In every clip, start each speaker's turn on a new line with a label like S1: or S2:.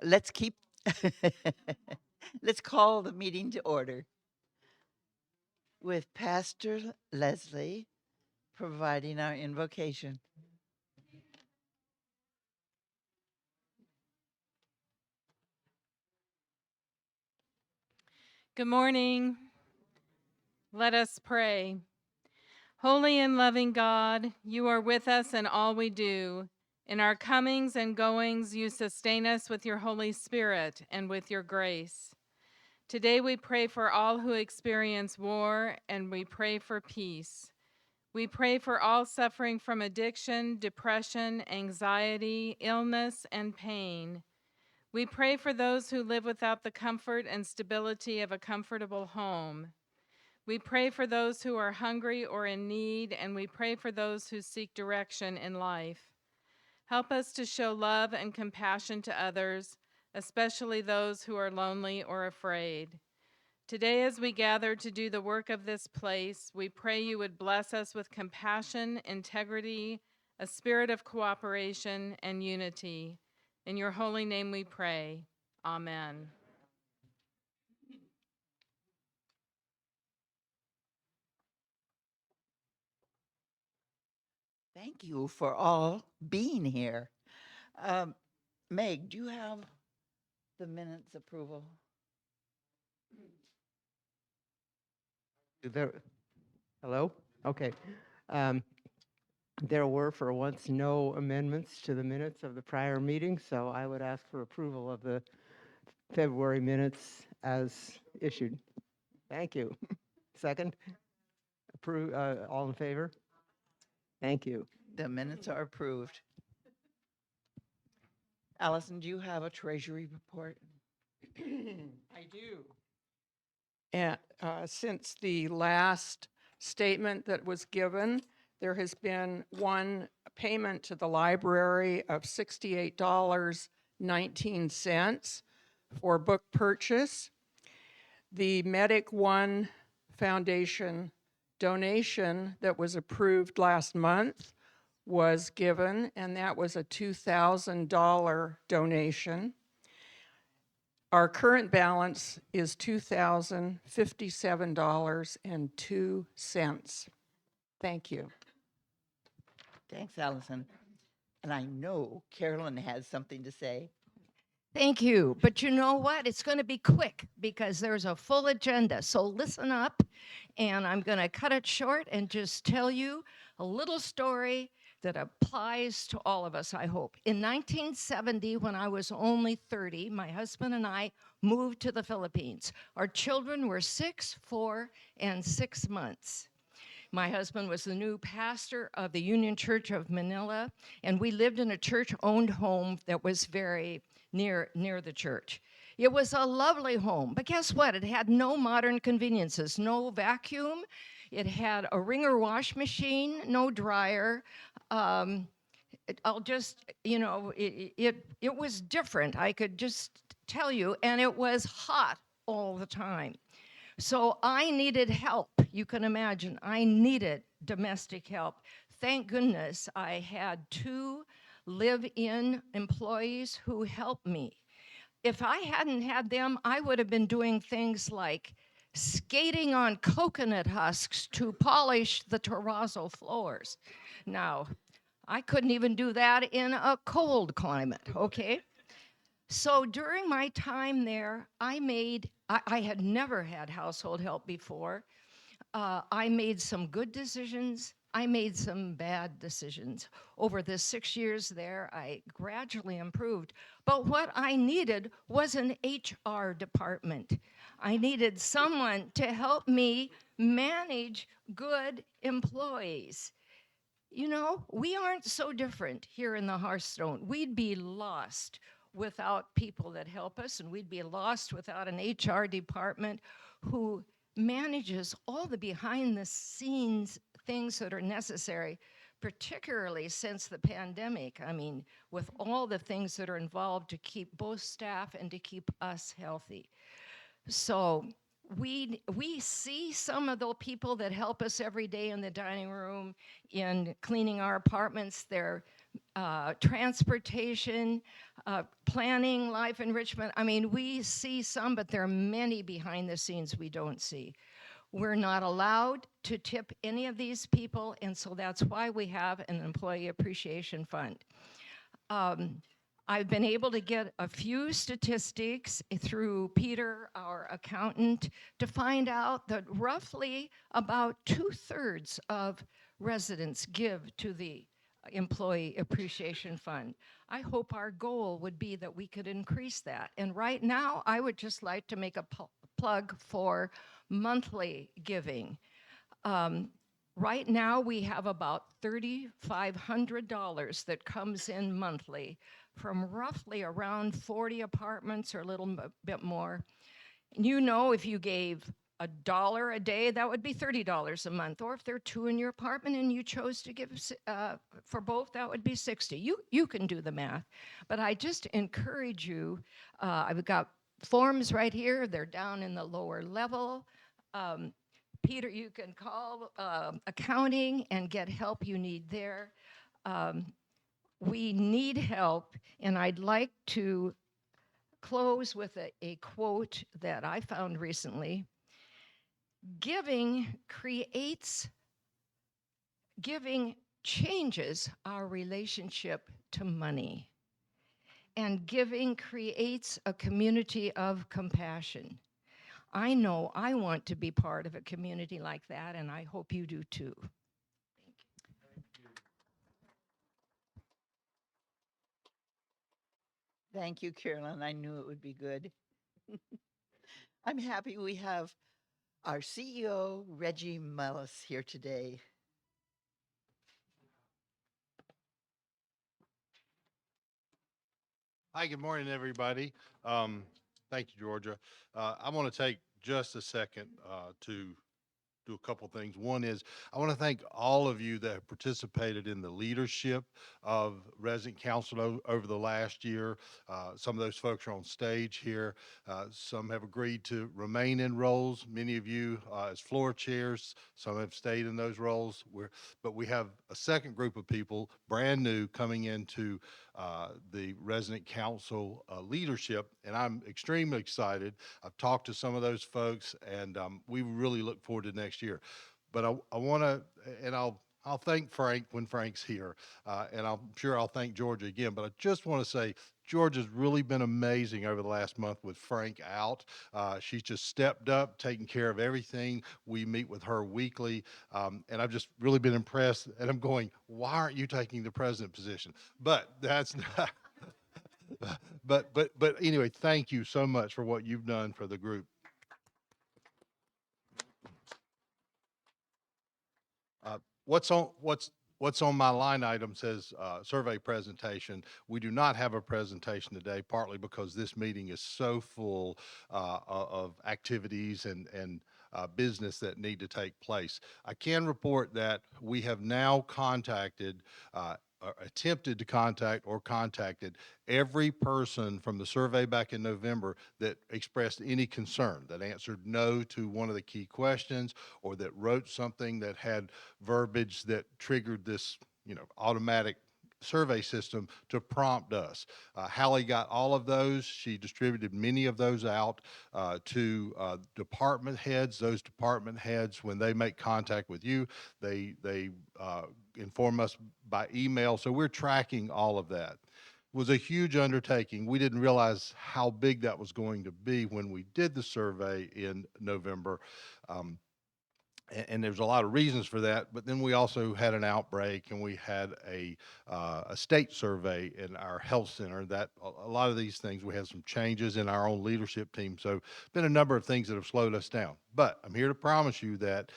S1: Let's keep, let's call the meeting to order with Pastor Leslie providing our invocation.
S2: Good morning. Let us pray. Holy and loving God, you are with us in all we do. In our comings and goings, you sustain us with your Holy Spirit and with your grace. Today we pray for all who experience war, and we pray for peace. We pray for all suffering from addiction, depression, anxiety, illness, and pain. We pray for those who live without the comfort and stability of a comfortable home. We pray for those who are hungry or in need, and we pray for those who seek direction in life. Help us to show love and compassion to others, especially those who are lonely or afraid. Today, as we gather to do the work of this place, we pray you would bless us with compassion, integrity, a spirit of cooperation, and unity. In your holy name we pray. Amen.
S1: Thank you for all being here. Um, Meg, do you have the minutes approval?
S3: There, hello? Okay. Um, there were, for once, no amendments to the minutes of the prior meeting, so I would ask for approval of the February minutes as issued. Thank you. Second? Approve, all in favor? Thank you.
S1: The minutes are approved. Allison, do you have a treasury report?
S4: I do. And since the last statement that was given, there has been one payment to the library of $68.19 for book purchase. The Medic One Foundation donation that was approved last month was given, and that was a $2,000 donation. Our current balance is $2,057.02. Thank you.
S1: Thanks, Allison. And I know Carolyn has something to say.
S5: Thank you. But you know what? It's going to be quick because there's a full agenda. So listen up, and I'm going to cut it short and just tell you a little story that applies to all of us, I hope. In 1970, when I was only 30, my husband and I moved to the Philippines. Our children were 6, 4, and 6 months. My husband was the new pastor of the Union Church of Manila, and we lived in a church-owned home that was very near the church. It was a lovely home, but guess what? It had no modern conveniences, no vacuum. It had a wringer wash machine, no dryer. I'll just, it was different. I could just tell you, and it was hot all the time. So I needed help. You can imagine, I needed domestic help. Thank goodness I had 2 live-in employees who helped me. If I hadn't had them, I would have been doing things like skating on coconut husks to polish the terrazzo floors. Now, I couldn't even do that in a cold climate, okay? So during my time there, I had never had household help before. I made some good decisions. I made some bad decisions. Over the 6 years there, I gradually improved. But what I needed was an HR department. I needed someone to help me manage good employees. You know, we aren't so different here in the Hearthstone. We'd be lost without people that help us, and we'd be lost without an HR department who manages all the behind the scenes things that are necessary, particularly since the pandemic. I mean, with all the things that are involved to keep both staff and to keep us healthy. So we see some of the people that help us every day in the dining room, in cleaning our apartments. They're transportation, planning, life enrichment. I mean, we see some, but there are many behind the scenes we don't see. We're not allowed to tip any of these people, and so that's why we have an employee appreciation fund. I've been able to get a few statistics through Peter, our accountant, to find out that roughly about 2/3 of residents give to the Employee Appreciation Fund. I hope our goal would be that we could increase that. And right now, I would just like to make a plug for monthly giving. Right now, we have about $3,500 that comes in monthly from roughly around 40 apartments or a little bit more. And you know, if you gave $1 a day, that would be $30 a month. Or if there are two in your apartment and you chose to give for both, that would be 60. You can do the math. But I just encourage you, I've got forms right here. They're down in the lower level. Peter, you can call accounting and get help you need there. We need help, and I'd like to close with a quote that I found recently. Giving changes our relationship to money, and giving creates a community of compassion. I know I want to be part of a community like that, and I hope you do too.
S1: Thank you, Carolyn. I knew it would be good. I'm happy we have our CEO, Reggie Mullis, here today.
S6: Hi, good morning, everybody. Thank you, Georgia. I want to take just a second to do a couple things. One is I want to thank all of you that have participated in the leadership of resident council over the last year. Some of those folks are on stage here. Some have agreed to remain in roles. Many of you as floor chairs, some have stayed in those roles. But we have a second group of people, brand new, coming into the resident council leadership, and I'm extremely excited. I've talked to some of those folks, and we really look forward to next year. But I want to, and I'll thank Frank when Frank's here, and I'm sure I'll thank Georgia again. But I just want to say Georgia's really been amazing over the last month with Frank out. She's just stepped up, taking care of everything. We meet with her weekly, and I've just really been impressed. And I'm going, why aren't you taking the president position? But that's not. But anyway, thank you so much for what you've done for the group. What's on my line item says survey presentation. We do not have a presentation today, partly because this meeting is so full of activities and business that need to take place. I can report that we have now contacted attempted to contact or contacted every person from the survey back in November that expressed any concern, that answered no to one of the key questions, or that wrote something that had verbiage that triggered this, automatic survey system to prompt us. Hallie got all of those. She distributed many of those out to department heads. Those department heads, when they make contact with you, they inform us by email. So we're tracking all of that. It was a huge undertaking. We didn't realize how big that was going to be when we did the survey in November. And there's a lot of reasons for that, but then we also had an outbreak, and we had a state survey in our health center. That a lot of these things, we had some changes in our own leadership team, so been a number of things that have slowed us down. But I'm here to promise you that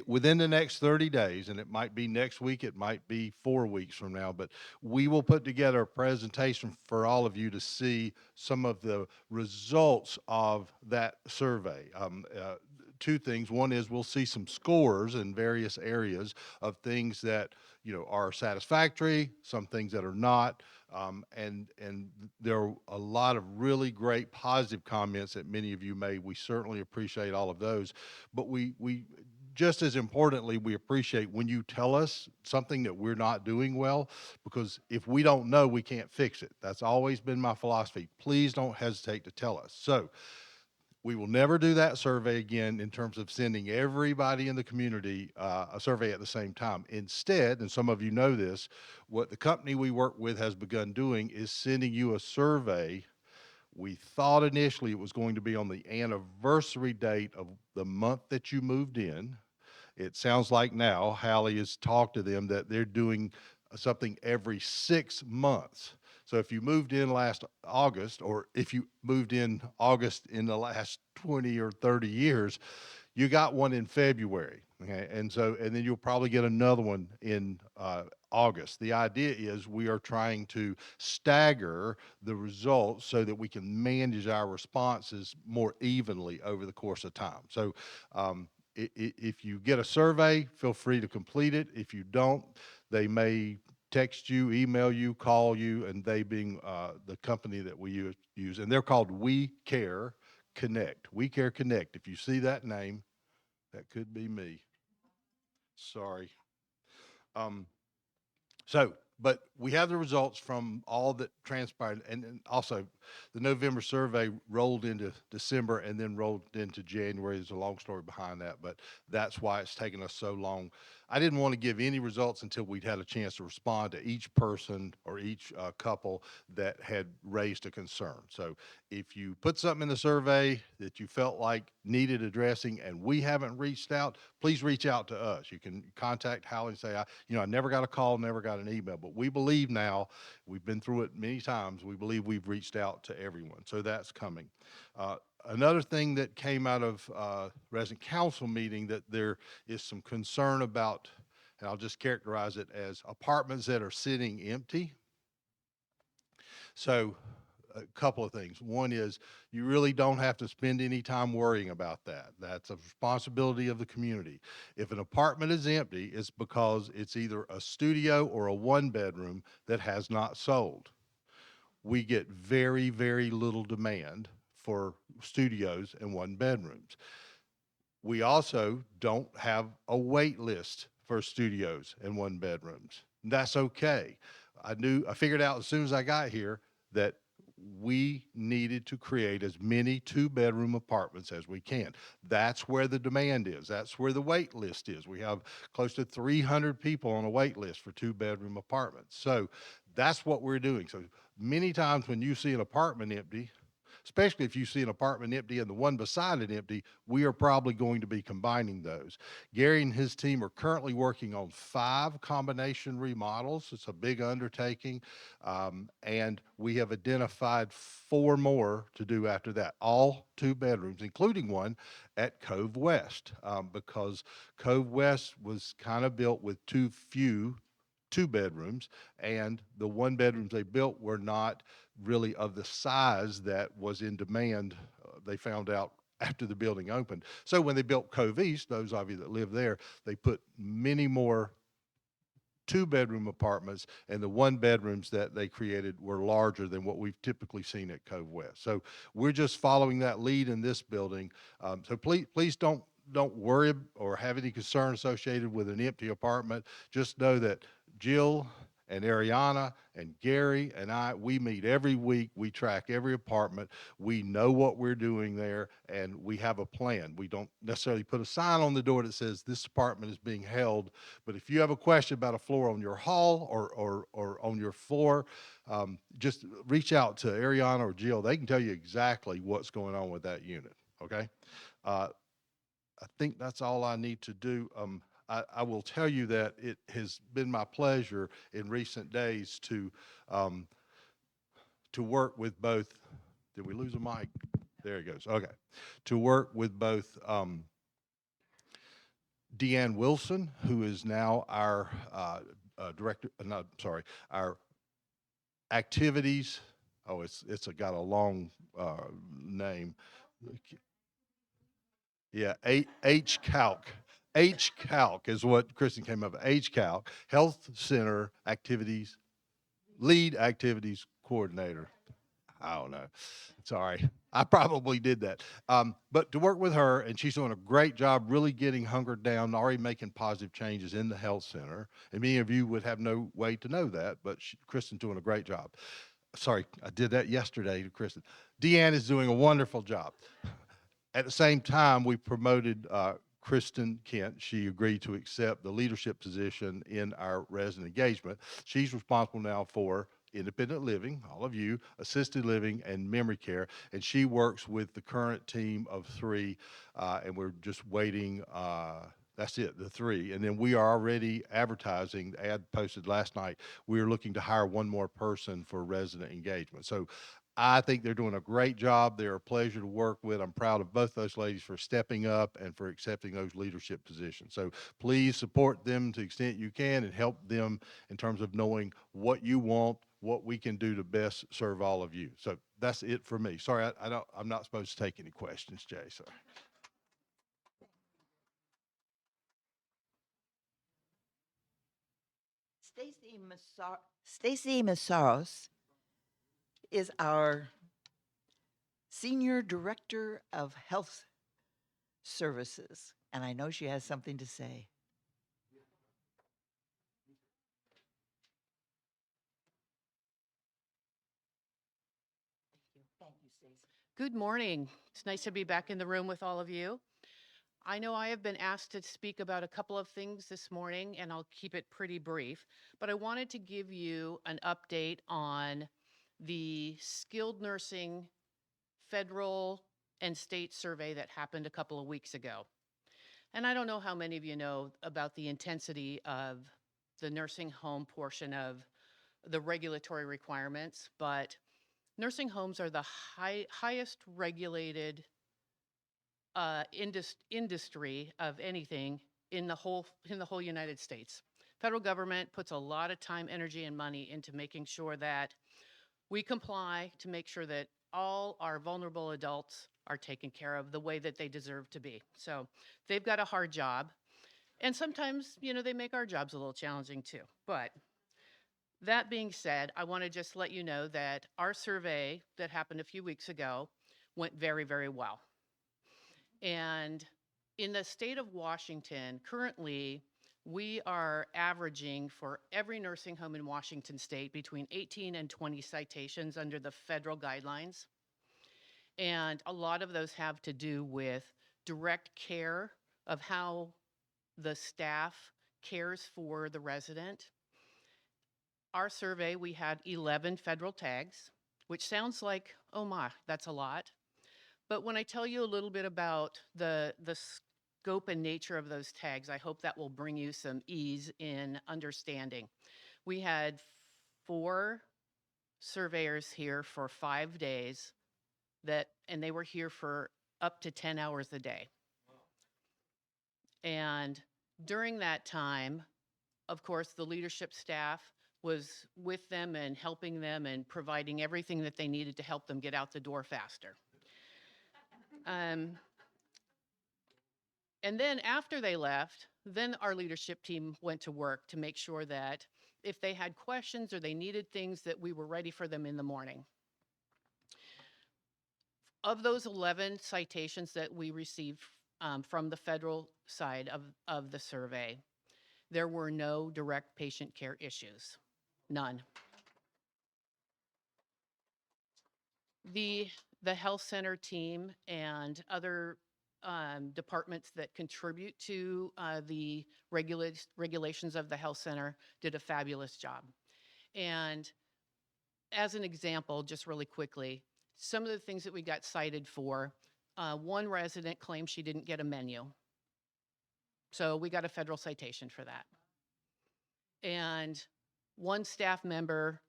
S6: within the next 30 days, and it might be next week, it might be 4 weeks from now, but we will put together a presentation for all of you to see some of the results of that survey. Two things. One is we'll see some scores in various areas of things that are satisfactory, some things that are not, and there are a lot of really great positive comments that many of you made. We certainly appreciate all of those, but we just as importantly, we appreciate when you tell us something that we're not doing well, because if we don't know, we can't fix it. That's always been my philosophy. Please don't hesitate to tell us. So we will never do that survey again in terms of sending everybody in the community a survey at the same time. Instead, and some of you know this, what the company we work with has begun doing is sending you a survey. We thought initially it was going to be on the anniversary date of the month that you moved in. It sounds like now Hallie has talked to them that they're doing something every 6 months. So if you moved in last August, or if you moved in August in the last 20 or 30 years, you got one in February. Okay. And then you'll probably get another one in August. The idea is we are trying to stagger the results so that we can manage our responses more evenly over the course of time. So if you get a survey, feel free to complete it. If you don't, they may text you, email you, call you, and they being the company that we use, and they're called We Care Connect. We Care Connect. If you see that name, that could be me. Sorry. Um, but we have the results from all that transpired, and also the November survey rolled into December and then rolled into January. There's a long story behind that, but that's why it's taken us so long. I didn't want to give any results until we'd had a chance to respond to each person or each couple that had raised a concern. So if you put something in the survey that you felt like needed addressing and we haven't reached out, please reach out to us. You can contact Hallie and say, I never got a call, never got an email, but we believe now, we've been through it many times, we believe we've reached out to everyone. So that's coming. Another thing that came out of resident council meeting that there is some concern about, and I'll just characterize it as apartments that are sitting empty. So a couple of things. One is you really don't have to spend any time worrying about that. That's a responsibility of the community. If an apartment is empty, it's because it's either a studio or a one bedroom that has not sold. We get very, very little demand for studios and one bedrooms. We also don't have a wait list for studios and one bedrooms. That's okay. I figured out as soon as I got here that we needed to create as many 2-bedroom apartments as we can. That's where the demand is. That's where the wait list is. We have close to 300 people on a wait list for 2-bedroom apartments. So that's what we're doing. So many times when you see an apartment empty, especially if you see an apartment empty and the one beside it empty, we are probably going to be combining those. Gary and his team are currently working on 5 combination remodels. It's a big undertaking. And we have identified 4 more to do after that, all 2 bedrooms, including one at Cove West, because Cove West was kind of built with too few 2 bedrooms, and the 1 bedrooms they built were not really of the size that was in demand. They found out after the building opened. So when they built Cove East, those of you that live there, they put many more 2-bedroom apartments, and the 1 bedrooms that they created were larger than what we've typically seen at Cove West. So we're just following that lead in this building. So please don't worry or have any concern associated with an empty apartment. Just know that Jill and Ariana and Gary and I, we meet every week. We track every apartment. We know what we're doing there, and we have a plan. We don't necessarily put a sign on the door that says this apartment is being held, but if you have a question about a floor on your hall or on your floor, just reach out to Ariana or Jill. They can tell you exactly what's going on with that unit, okay? I think that's all I need to do. I will tell you that it has been my pleasure in recent days to work with both. Did we lose a mic? There he goes. Okay. To work with both Deanne Wilson, who is now our director, our activities. Oh, it's got a long name. Yeah, HCALC. HCALC is what Kristen came up with. HCALC, Health Center Activities, Lead Activities Coordinator. I don't know. Sorry. I probably did that. But to work with her, and she's doing a great job really getting hungered down, already making positive changes in the health center. And many of you would have no way to know that, but Kristen's doing a great job. Sorry, I did that yesterday to Kristen. Deanne is doing a wonderful job. At the same time, we promoted Kristen Kent. She agreed to accept the leadership position in our resident engagement. She's responsible now for independent living, all of you, assisted living, and memory care. And she works with the current team of 3, and we're just waiting. That's it, the 3. And then we are already advertising, the ad posted last night. We are looking to hire one more person for resident engagement. So I think they're doing a great job. They're a pleasure to work with. I'm proud of both those ladies for stepping up and for accepting those leadership positions. So please support them to the extent you can and help them in terms of knowing what you want, what we can do to best serve all of you. So that's it for me. Sorry, I'm not supposed to take any questions, Jay. Sorry.
S1: Stacy Massaros is our Senior Director of Health Services, and I know she has something to say. Thank you, Stacy.
S7: Good morning. It's nice to be back in the room with all of you. I know I have been asked to speak about a couple of things this morning, and I'll keep it pretty brief, but I wanted to give you an update on the skilled nursing federal and state survey that happened a couple of weeks ago. And I don't know how many of you know about the intensity of the nursing home portion of the regulatory requirements, but nursing homes are the highest regulated industry of anything in the whole United States. Federal government puts a lot of time, energy, and money into making sure that we comply to make sure that all our vulnerable adults are taken care of the way that they deserve to be. So they've got a hard job. And sometimes, they make our jobs a little challenging too. But that being said, I want to just let you know that our survey that happened a few weeks ago went very, very well. And in the state of Washington, currently, we are averaging for every nursing home in Washington state between 18 and 20 citations under the federal guidelines. And a lot of those have to do with direct care of how the staff cares for the resident. Our survey, we had 11 federal tags, which sounds like, oh my, that's a lot. But when I tell you a little bit about the scope and nature of those tags, I hope that will bring you some ease in understanding. We had 4 surveyors here for 5 days and they were here for up to 10 hours a day. And during that time, of course, the leadership staff was with them and helping them and providing everything that they needed to help them get out the door faster. And then after they left, then our leadership team went to work to make sure that if they had questions or they needed things, that we were ready for them in the morning. Of those 11 citations that we received from the federal side of the survey, there were no direct patient care issues, none. The health center team and other departments that contribute to the regulations of the health center did a fabulous job. And as an example, just really quickly, some of the things that we got cited for, one resident claimed she didn't get a menu. So we got a federal citation for that. And one staff member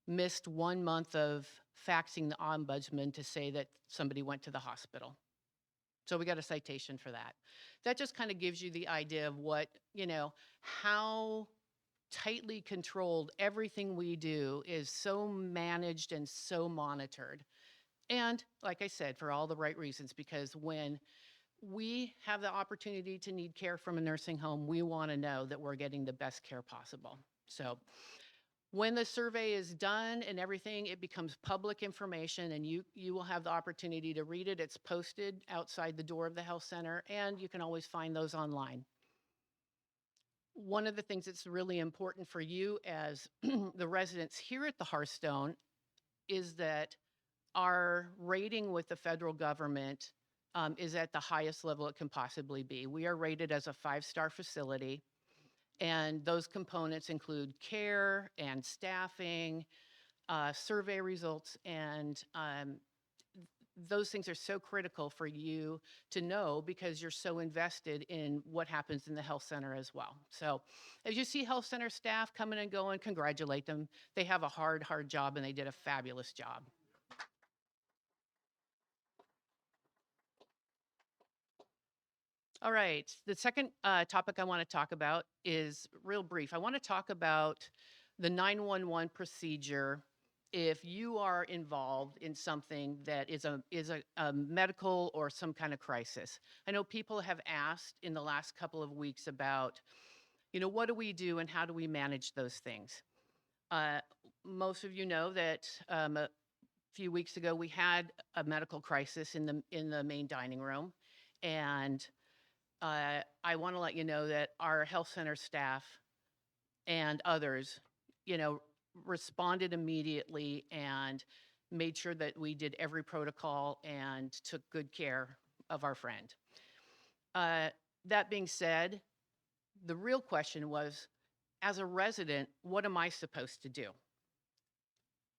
S7: missed 1 month of faxing the ombudsman to say that somebody went to the hospital. So we got a citation for that. That just kind of gives you the idea of what, how tightly controlled everything we do is, so managed and so monitored. And like I said, for all the right reasons, because when we have the opportunity to need care from a nursing home, we want to know that we're getting the best care possible. So When the survey is done and everything, it becomes public information, and you will have the opportunity to read it. It's posted outside the door of the health center, and you can always find those online. One of the things that's really important for you as the residents here at the Hearthstone is that our rating with the federal government is at the highest level it can possibly be. We are rated as a 5-star facility, and those components include care and staffing, survey results, and those things are so critical for you to know because you're so invested in what happens in the health center as well. So as you see health center staff coming and going, congratulate them. They have a hard job, and they did a fabulous job. All right, the second topic I want to talk about is real brief. I want to talk about the 911 procedure if you are involved in something that is a medical or some kind of crisis. I know people have asked in the last couple of weeks about, what do we do and how do we manage those things? Most of you know that a few weeks ago we had a medical crisis in the main dining room, and I want to let you know that our health center staff and others, responded immediately and made sure that we did every protocol and took good care of our friend. That being said, the real question was, as a resident, what am I supposed to do?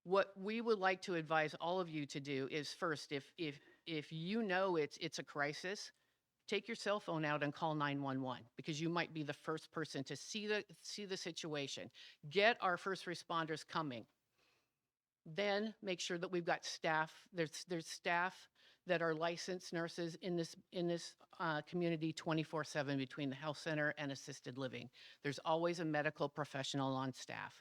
S7: What we would like to advise all of you to do is first, if you know it's a crisis, take your cell phone out and call 911 because you might be the first person to see the situation. Get our first responders coming. Then make sure that we've got staff. There's staff that are licensed nurses in this community 24/7 between the health center and assisted living. There's always a medical professional on staff.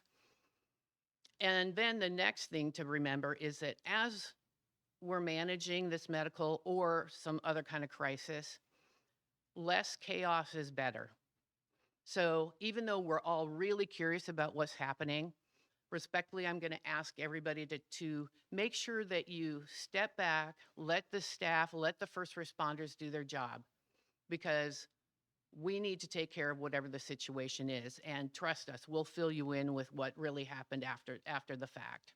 S7: And then the next thing to remember is that as we're managing this medical or some other kind of crisis, less chaos is better. So even though we're all really curious about what's happening, respectfully, I'm going to ask everybody to make sure that you step back, let the staff, let the first responders do their job, because we need to take care of whatever the situation is. And trust us, we'll fill you in with what really happened after the fact.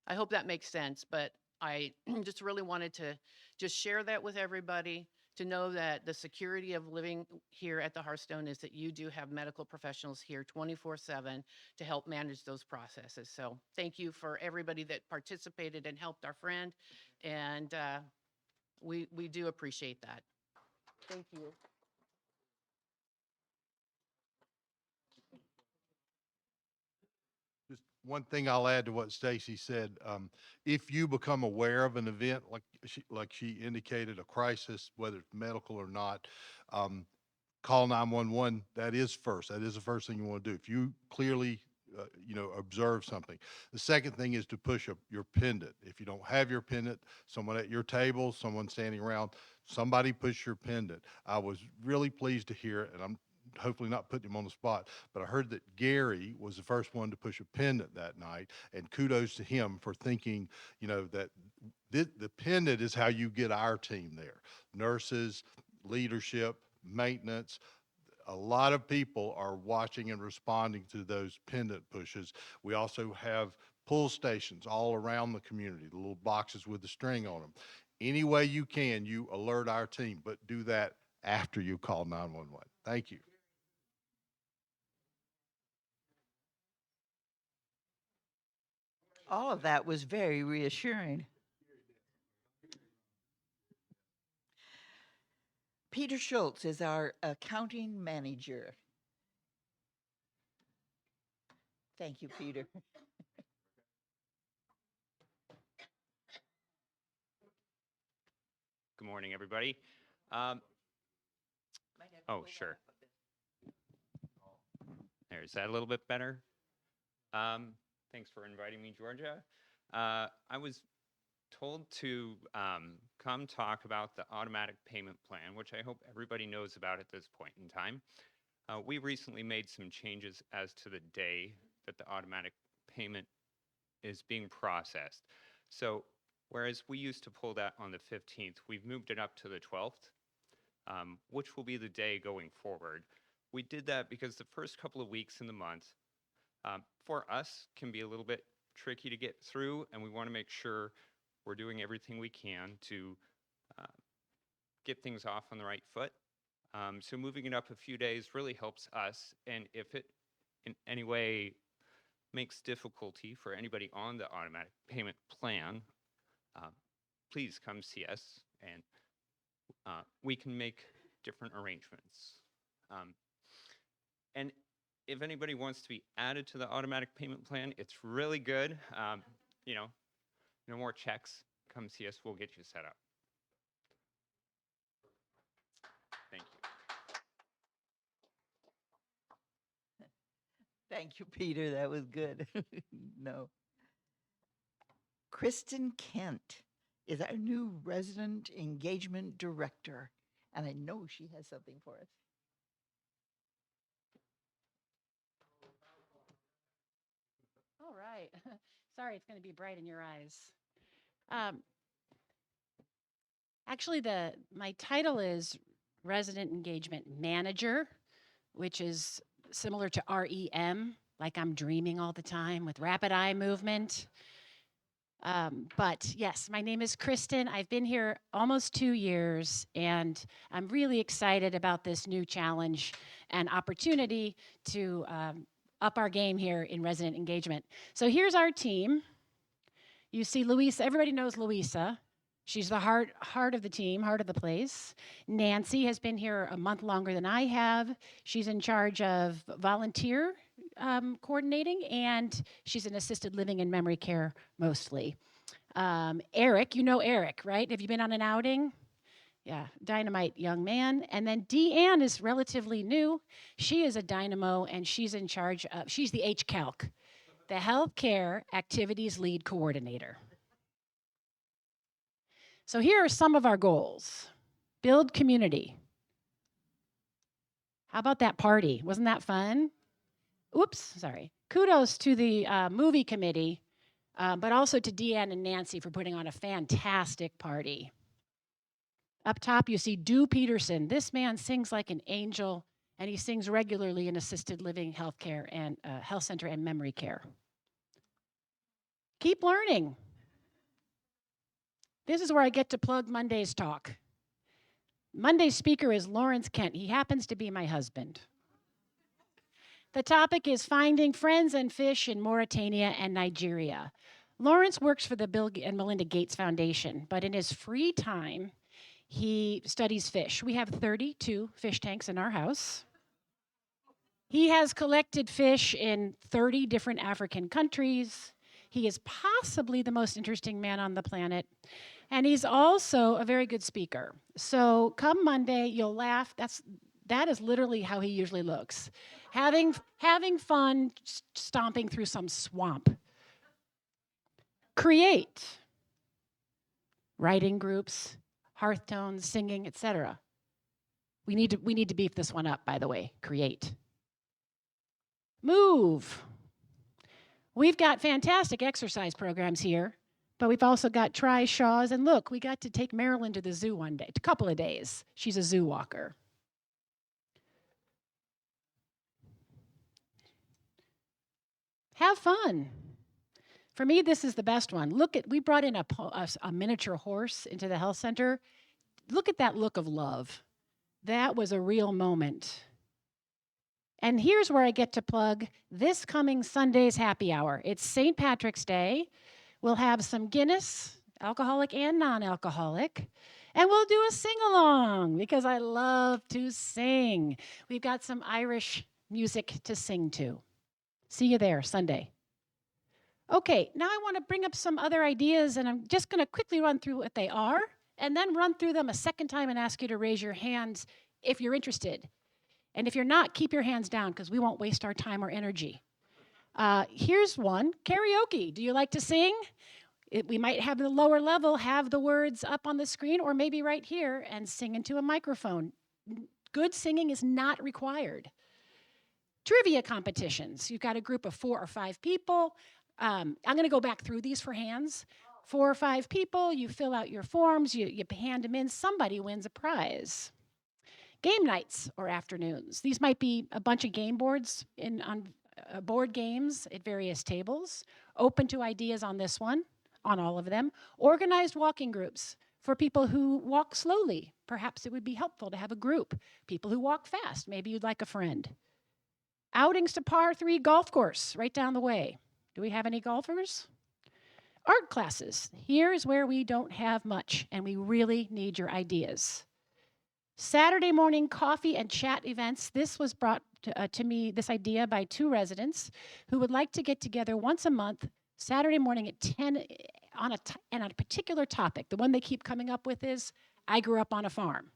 S7: I hope that makes sense, but I just really wanted to just share that with everybody, to know that the security of living here at the Hearthstone is that you do have medical professionals here 24/7 to help manage those processes. So thank you for everybody that participated and helped our friend, and we do appreciate that. Thank you.
S6: Just one thing I'll add to what Stacy said. If you become aware of an event like she indicated, a crisis, whether it's medical or not, call 911. That is first. That is the first thing you want to do. If you clearly, observe something. The second thing is to push up your pendant. If you don't have your pendant, someone at your table, someone standing around, somebody push your pendant. I was really pleased to hear it, and I'm hopefully not putting him on the spot, but I heard that Gary was the first one to push a pendant that night, and kudos to him for thinking, that the pendant is how you get our team there. Nurses, leadership, maintenance, a lot of people are watching and responding to those pendant pushes. We also have pull stations all around the community, the little boxes with the string on them. Any way you can, you alert our team, but do that after you call 911. Thank you.
S1: All of that was very reassuring. Peter Schultz is our accounting manager. Thank you, Peter.
S8: Good morning, everybody. Oh, sure. Is that a little bit better? Thanks for inviting me, Georgia. I was told to come talk about the automatic payment plan, which I hope everybody knows about at this point in time. We recently made some changes as to the day that the automatic payment is being processed. So whereas we used to pull that on the 15th, we've moved it up to the 12th, which will be the day going forward. We did that because the first couple of weeks in the month, for us, can be a little bit tricky to get through, and we want to make sure we're doing everything we can to get things off on the right foot. So moving it up a few days really helps us, and if it in any way makes difficulty for anybody on the automatic payment plan, please come see us, and we can make different arrangements. And if anybody wants to be added to the automatic payment plan, it's really good. You know, no more checks. Come see us. We'll get you set up. Thank you.
S1: Thank you, Peter. That was good. No. Kristen Kent is our new resident engagement director, and I know she has something for us.
S9: All right. Sorry, it's going to be bright in your eyes. Actually, my title is Resident Engagement Manager, which is similar to REM, like I'm dreaming all the time with rapid eye movement. But yes, my name is Kristen. I've been here almost 2 years, and I'm really excited about this new challenge and opportunity to up our game here in resident engagement. So here's our team. You see Louisa, everybody knows Louisa. She's the heart of the team, heart of the place. Nancy has been here a month longer than I have. She's in charge of volunteer coordinating, and she's in assisted living and memory care mostly. Eric, you know Eric, right? Have you been on an outing? Yeah, dynamite young man. And then Deanne is relatively new. She is a dynamo, and she's in charge of, she's the HCALC, the Healthcare Activities Lead Coordinator. So here are some of our goals. Build community. How about that party? Wasn't that fun? Oops, sorry. Kudos to the movie committee, but also to Deanne and Nancy for putting on a fantastic party. Up top, you see Dew Peterson. This man sings like an angel, and he sings regularly in assisted living, healthcare, and health center and memory care. Keep learning. This is where I get to plug Monday's talk. Monday's speaker is Lawrence Kent. He happens to be my husband. The topic is finding friends and fish in Mauritania and Nigeria. Lawrence works for the Bill and Melinda Gates Foundation, but in his free time, he studies fish. We have 32 fish tanks in our house. He has collected fish in 30 different African countries. He is possibly the most interesting man on the planet. And he's also a very good speaker. So come Monday, you'll laugh. That is literally how he usually looks. Having fun stomping through some swamp. Create. Writing groups, Hearthstone, singing, etc. We need to beef this one up, by the way. Create. Move. We've got fantastic exercise programs here, but we've also got try-shaws. And look, we got to take Marilyn to the zoo one day, a couple of days. She's a zoo walker. Have fun. For me, this is the best one. Look at, we brought in a miniature horse into the health center. Look at that look of love. That was a real moment. And here's where I get to plug this coming Sunday's happy hour. It's St. Patrick's Day. We'll have some Guinness, alcoholic and non-alcoholic. And we'll do a sing-along because I love to sing. We've got some Irish music to sing to. See you there Sunday. Okay, now I want to bring up some other ideas, and I'm just going to quickly run through what they are, and then run through them a second time and ask you to raise your hands if you're interested. And if you're not, keep your hands down because we won't waste our time or energy. Here's one, karaoke. Do you like to sing? We might have the lower level have the words up on the screen or maybe right here and sing into a microphone. Good singing is not required. Trivia competitions. You've got a group of 4 or 5 people. I'm going to go back through these for hands. 4 or 5 people, you fill out your forms, you hand them in, somebody wins a prize. Game nights or afternoons. These might be a bunch of game boards on board games at various tables, open to ideas on this one, on all of them. Organized walking groups for people who walk slowly. Perhaps it would be helpful to have a group. People who walk fast, maybe you'd like a friend. Outings to par 3 golf course right down the way. Do we have any golfers? Art classes. Here's where we don't have much, and we really need your ideas. Saturday morning coffee and chat events. This was brought to me, this idea, by 2 residents who would like to get together once a month, Saturday morning at 10 on a particular topic. The one they keep coming up with is, I grew up on a farm.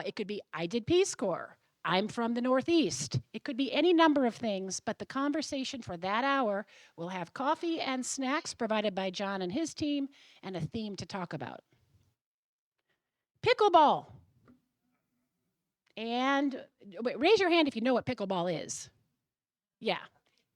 S9: It could be, I did Peace Corps. I'm from the Northeast. It could be any number of things, but the conversation for that hour will have coffee and snacks provided by John and his team and a theme to talk about. Pickleball. And wait, raise your hand if you know what pickleball is. Yeah.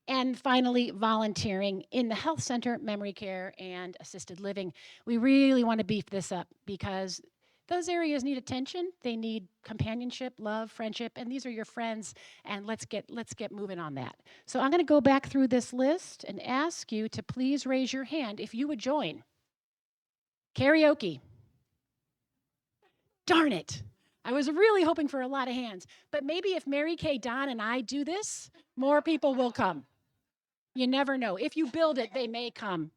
S9: And finally, volunteering in the health center, memory care, and assisted living. We really want to beef this up because those areas need attention. They need companionship, love, friendship, and these are your friends, and let's get moving on that. So I'm going to go back through this list and ask you to please raise your hand if you would join. Karaoke. Darn it. I was really hoping for a lot of hands, but maybe if Mary Kay, Don, and I do this, more people will come. You never know. If you build it, they may come.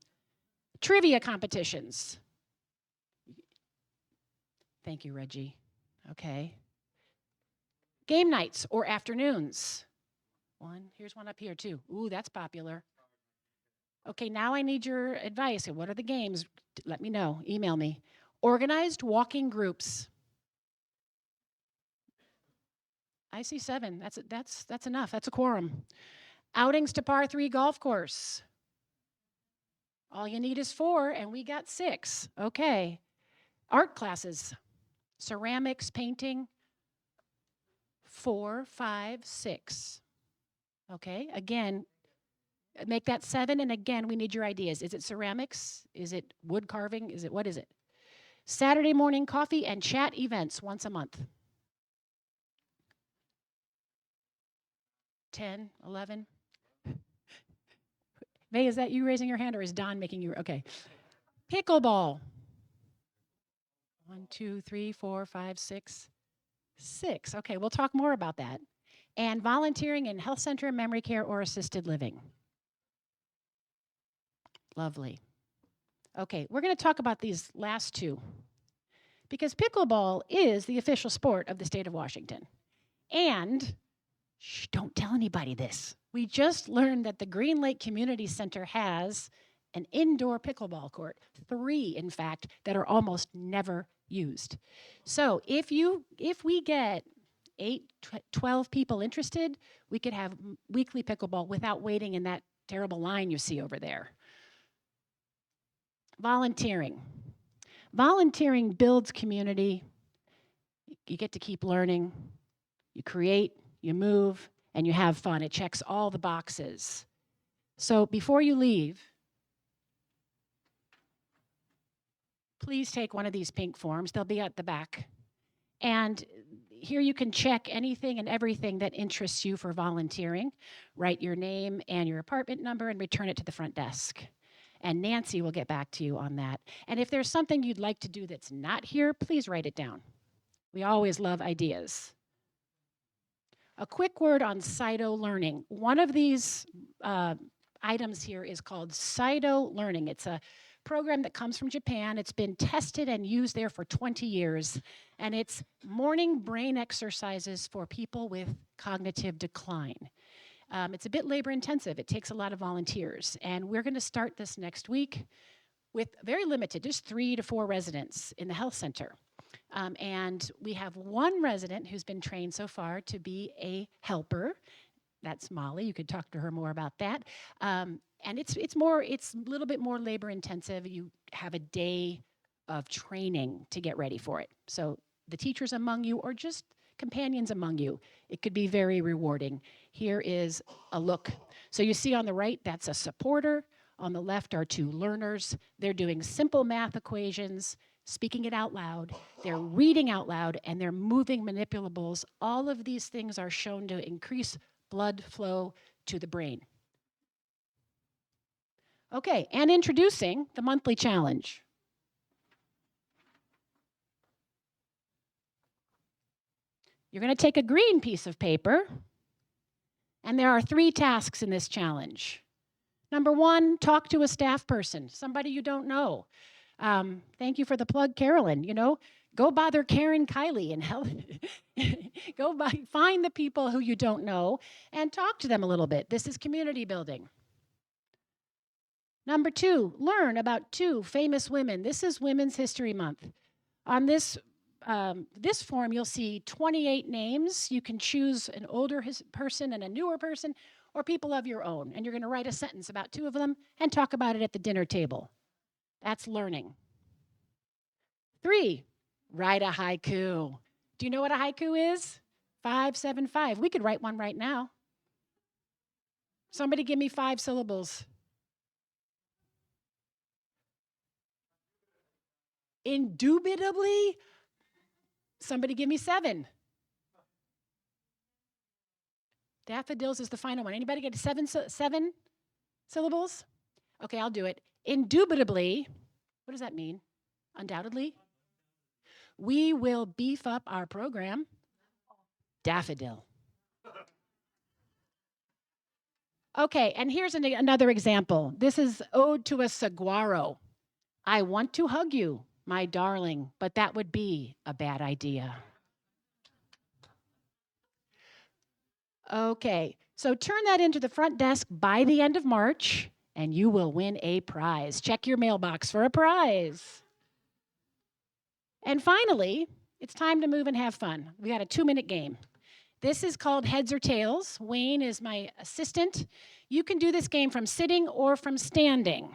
S9: Trivia competitions. Thank you, Reggie. Okay. Game nights or afternoons. Here's one up here too. Ooh, that's popular. Okay, now I need your advice. What are the games? Let me know. Email me. Organized walking groups. I see 7. That's enough. That's a quorum. Outings to par 3 golf course. All you need is 4, and we got 6. Okay. Art classes. Ceramics, painting. 4, 5, 6. Okay. Again, make that 7, and again, we need your ideas. Is it ceramics? Is it wood carving? What is it? Saturday morning coffee and chat events once a month. 10, 11. May, is that you raising your hand or is Don making you? Okay. Pickleball. 1, 2, 3, 4, 5, 6. 6. Okay, we'll talk more about that. And volunteering in health center, memory care, or assisted living. Lovely. Okay, we're going to talk about these last 2 because pickleball is the official sport of the state of Washington. And shh, don't tell anybody this. We just learned that the Green Lake Community Center has an indoor pickleball court, 3, in fact, that are almost never used. So if we get 8, 12 people interested, we could have weekly pickleball without waiting in that terrible line you see over there. Volunteering. Volunteering builds community. You get to keep learning. You create, you move, and you have fun. It checks all the boxes. So before you leave, please take one of these pink forms. They'll be at the back. And here you can check anything and everything that interests you for volunteering. Write your name and your apartment number and return it to the front desk. And Nancy will get back to you on that. And if there's something you'd like to do that's not here, please write it down. We always love ideas. A quick word on Cyto Learning. One of these items here is called Cyto Learning. It's a program that comes from Japan. It's been tested and used there for 20 years. And it's morning brain exercises for people with cognitive decline. It's a bit labor intensive. It takes a lot of volunteers. And we're going to start this next week with very limited, just 3 to 4 residents in the health center. And we have 1 resident who's been trained so far to be a helper. That's Molly. You could talk to her more about that. And it's a little bit more labor intensive. You have a day of training to get ready for it. So the teachers among you or just companions among you, it could be very rewarding. Here is a look. So you see on the right, that's a supporter. On the left are two learners. They're doing simple math equations, speaking it out loud. They're reading out loud, and they're moving manipulables. All of these things are shown to increase blood flow to the brain. Okay, and introducing the monthly challenge. You're going to take a green piece of paper, and there are 3 tasks in this challenge. Number 1, talk to a staff person, somebody you don't know. Thank you for the plug, Carolyn. You know, go bother Karen Kiley and help. Find the people who you don't know and talk to them a little bit. This is community building. Number 2, learn about 2 famous women. This is Women's History Month. On this form, you'll see 28 names. You can choose an older person and a newer person, or people of your own. And you're going to write a sentence about 2 of them and talk about it at the dinner table. That's learning. 3, write a haiku. Do you know what a haiku is? 575. We could write one right now. Somebody give me 5 syllables. Indubitably. Somebody give me 7. Daffodils is the final one. Anybody get 7 syllables? Okay, I'll do it. Indubitably. What does that mean? Undoubtedly. We will beef up our program. Daffodil. Okay, and here's another example. This is Ode to a Saguaro. I want to hug you, my darling, but that would be a bad idea. Okay, so turn that into the front desk by the end of March, and you will win a prize. Check your mailbox for a prize. And finally, it's time to move and have fun. We got a 2-minute game. This is called Heads or Tails. Wayne is my assistant. You can do this game from sitting or from standing.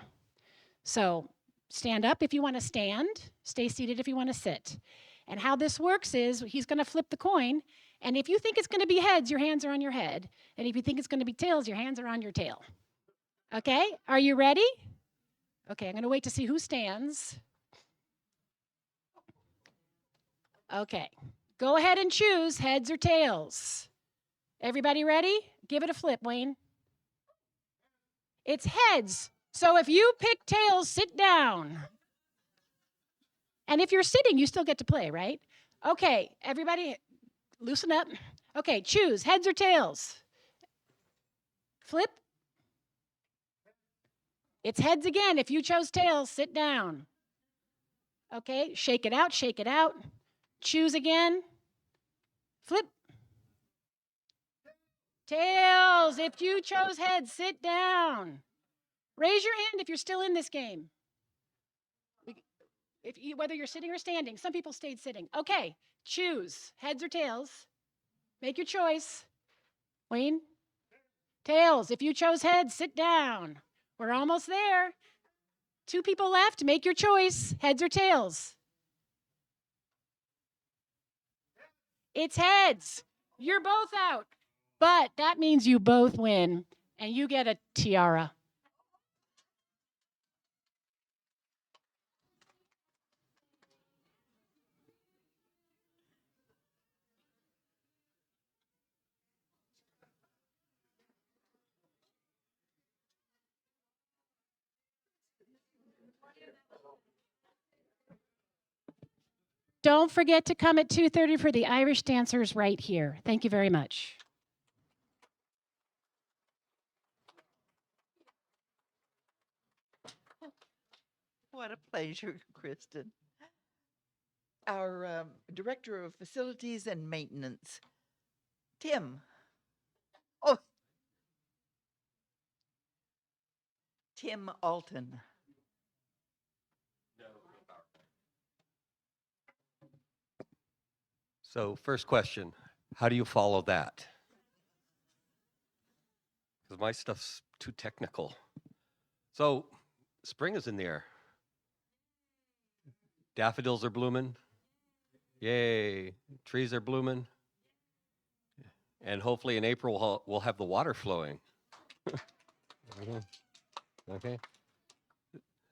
S9: So stand up if you want to stand, stay seated if you want to sit. And how this works is he's going to flip the coin, and if you think it's going to be heads, your hands are on your head. And if you think it's going to be tails, your hands are on your tail. Okay? Are you ready? Okay, I'm going to wait to see who stands. Okay. Go ahead and choose heads or tails. Everybody ready? Give it a flip, Wayne. It's heads. So if you pick tails, sit down. And if you're sitting, you still get to play, right? Okay, everybody loosen up. Okay, choose heads or tails. Flip. It's heads again. If you chose tails, sit down. Okay, shake it out, shake it out. Choose again. Flip. Tails. If you chose heads, sit down. Raise your hand if you're still in this game. Whether you're sitting or standing. Some people stayed sitting. Okay, choose heads or tails. Make your choice. Wayne? Tails. If you chose heads, sit down. We're almost there. 2 people left. Make your choice. Heads or tails. It's heads. You're both out. But that means you both win, and you get a tiara. Don't forget to come at 2:30 for the Irish dancers right here. Thank you very much.
S1: What a pleasure, Kristen. Our Director of Facilities and Maintenance, Tim. Oh, Tim Alton.
S10: So first question, how do you follow that? Because my stuff's too technical. So spring is in the air. Daffodils are blooming. Yay. Trees are blooming. And hopefully in April we'll have the water flowing. Okay.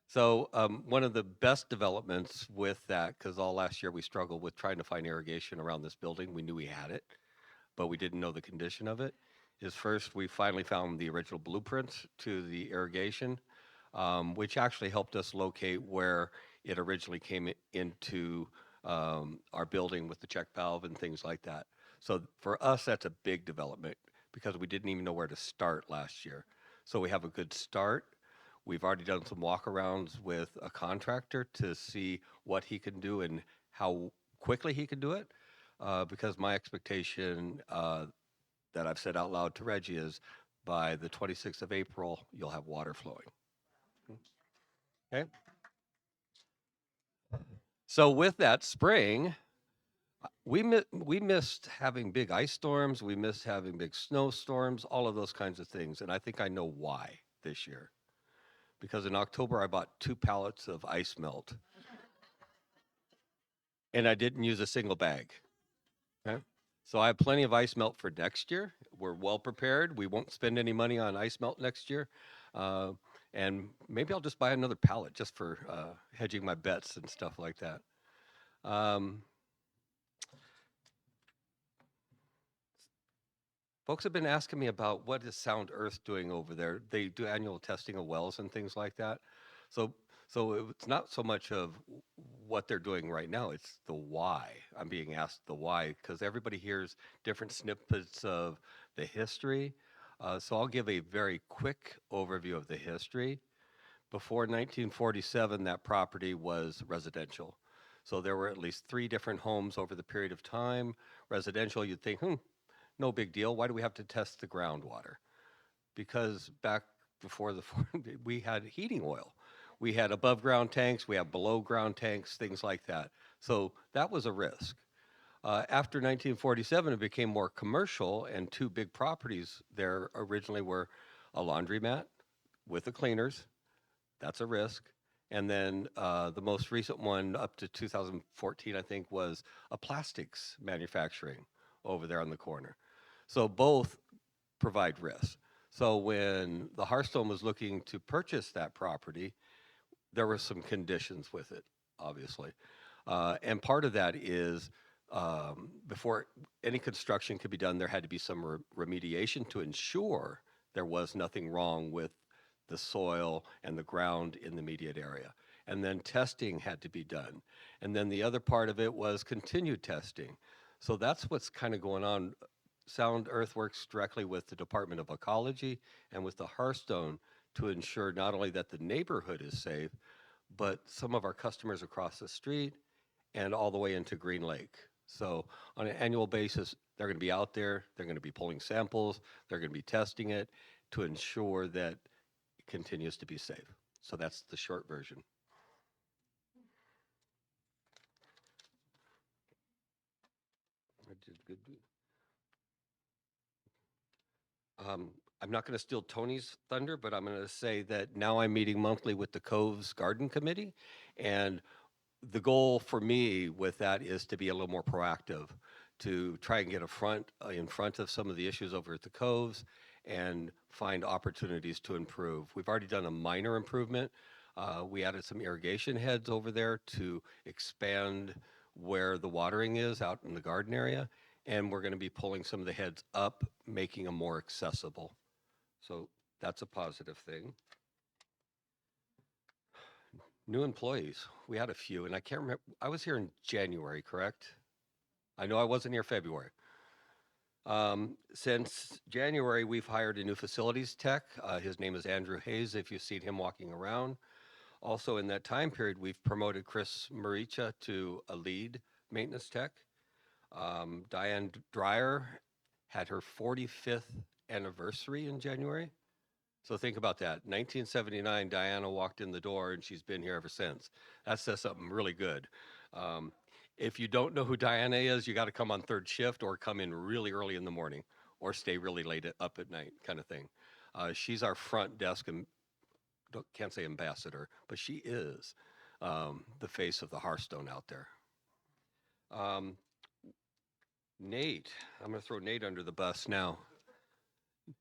S10: So one of the best developments with that, because all last year we struggled with trying to find irrigation around this building. We knew we had it, but we didn't know the condition of it. Is first we finally found the original blueprints to the irrigation, which actually helped us locate where it originally came into our building with the check valve and things like that. So for us, that's a big development because we didn't even know where to start last year. So we have a good start. We've already done some walkarounds with a contractor to see what he can do and how quickly he can do it. Because my expectation that I've said out loud to Reggie is by the 26th of April, you'll have water flowing. Okay. So with that spring, we missed having big ice storms. We missed having big snowstorms, all of those kinds of things. And I think I know why this year. Because in October, I bought 2 pallets of ice melt. And I didn't use a single bag. Okay. So I have plenty of ice melt for next year. We're well prepared. We won't spend any money on ice melt next year. Uh, and maybe I'll just buy another pallet just for hedging my bets and stuff like that. Folks have been asking me about what is Sound Earth doing over there. They do annual testing of wells and things like that. So, so it's not so much of what they're doing right now, it's the why. I'm being asked the why because everybody hears different snippets of the history. So I'll give a very quick overview of the history. Before 1947, that property was residential. So there were at least 3 different homes over the period of time. Residential, you'd think, no big deal. Why do we have to test the groundwater? Because back before we had heating oil. We had above ground tanks, we have below ground tanks, things like that. So that was a risk. After 1947, it became more commercial, and 2 big properties there originally were a laundromat with the cleaners. That's a risk. And then the most recent one up to 2014, I think, was a plastics manufacturing over there on the corner. So both provide risk. So when the Hearthstone was looking to purchase that property, there were some conditions with it, obviously. And part of that is before any construction could be done, there had to be some remediation to ensure there was nothing wrong with the soil and the ground in the immediate area. And then testing had to be done. And then the other part of it was continued testing. So that's what's kind of going on. Sound Earth works directly with the Department of Ecology and with the Hearthstone to ensure not only that the neighborhood is safe, but some of our customers across the street and all the way into Green Lake. So on an annual basis, they're going to be out there, they're going to be pulling samples, they're going to be testing it to ensure that it continues to be safe. So that's the short version. I did good. I'm not going to steal Tony's thunder, but I'm going to say that now I'm meeting monthly with the Coves Garden Committee. And the goal for me with that is to be a little more proactive, to try and get in front of some of the issues over at the Coves and find opportunities to improve. We've already done a minor improvement. We added some irrigation heads over there to expand where the watering is out in the garden area. And we're going to be pulling some of the heads up, making them more accessible. So that's a positive thing. New employees, we had a few, and I can't remember, I was here in January, correct? I know I wasn't here February. Since January, we've hired a new facilities tech. His name is Andrew Hayes, if you've seen him walking around. Also in that time period, we've promoted Chris Maricha to a lead maintenance tech. Diane Dreyer had her 45th anniversary in January. So think about that. 1979, Diana walked in the door and she's been here ever since. That says something really good. If you don't know who Diana is, you got to come on 3rd shift or come in really early in the morning or stay really late up at night kind of thing. She's our front desk and can't say ambassador, but she is the face of the Hearthstone out there. Nate, I'm going to throw Nate under the bus now.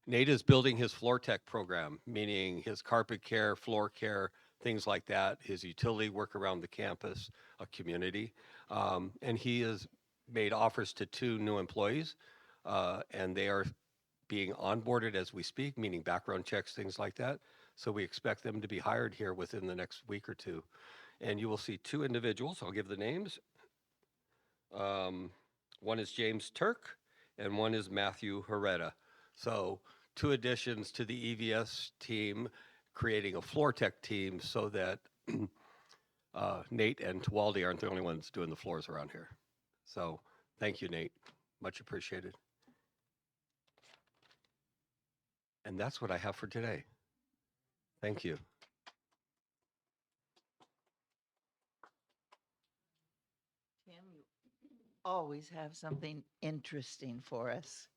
S10: Nate is building his floor tech program, meaning his carpet care, floor care, things like that, his utility work around the campus, a community. And he has made offers to 2 new employees, and they are being onboarded as we speak, meaning background checks, things like that. So we expect them to be hired here within the next week or 2. And you will see 2 individuals. I'll give the names. One is James Turk, and one is Matthew Herrera. So 2 additions to the EVS team, creating a floor tech team so that Nate and Tawaldi aren't the only ones doing the floors around here. So thank you, Nate. Much appreciated. And that's what I have for today. Thank you.
S1: Tim, you always have something interesting for us.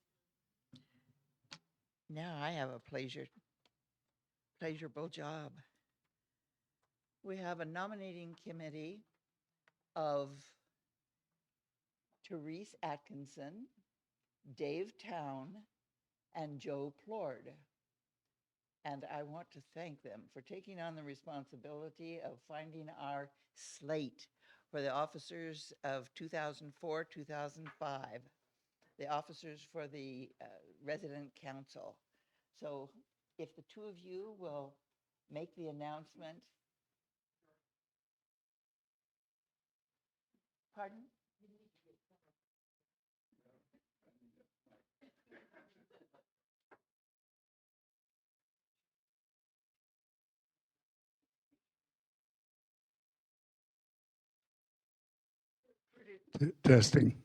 S1: Now I have a pleasurable job. We have a nominating committee of Therese Atkinson, Dave Town, and Joe Plord. And I want to thank them for taking on the responsibility of finding our slate for the officers of 2004, 2005, the officers for the resident council. So if the 2 of you will make the announcement. Pardon?
S11: Testing.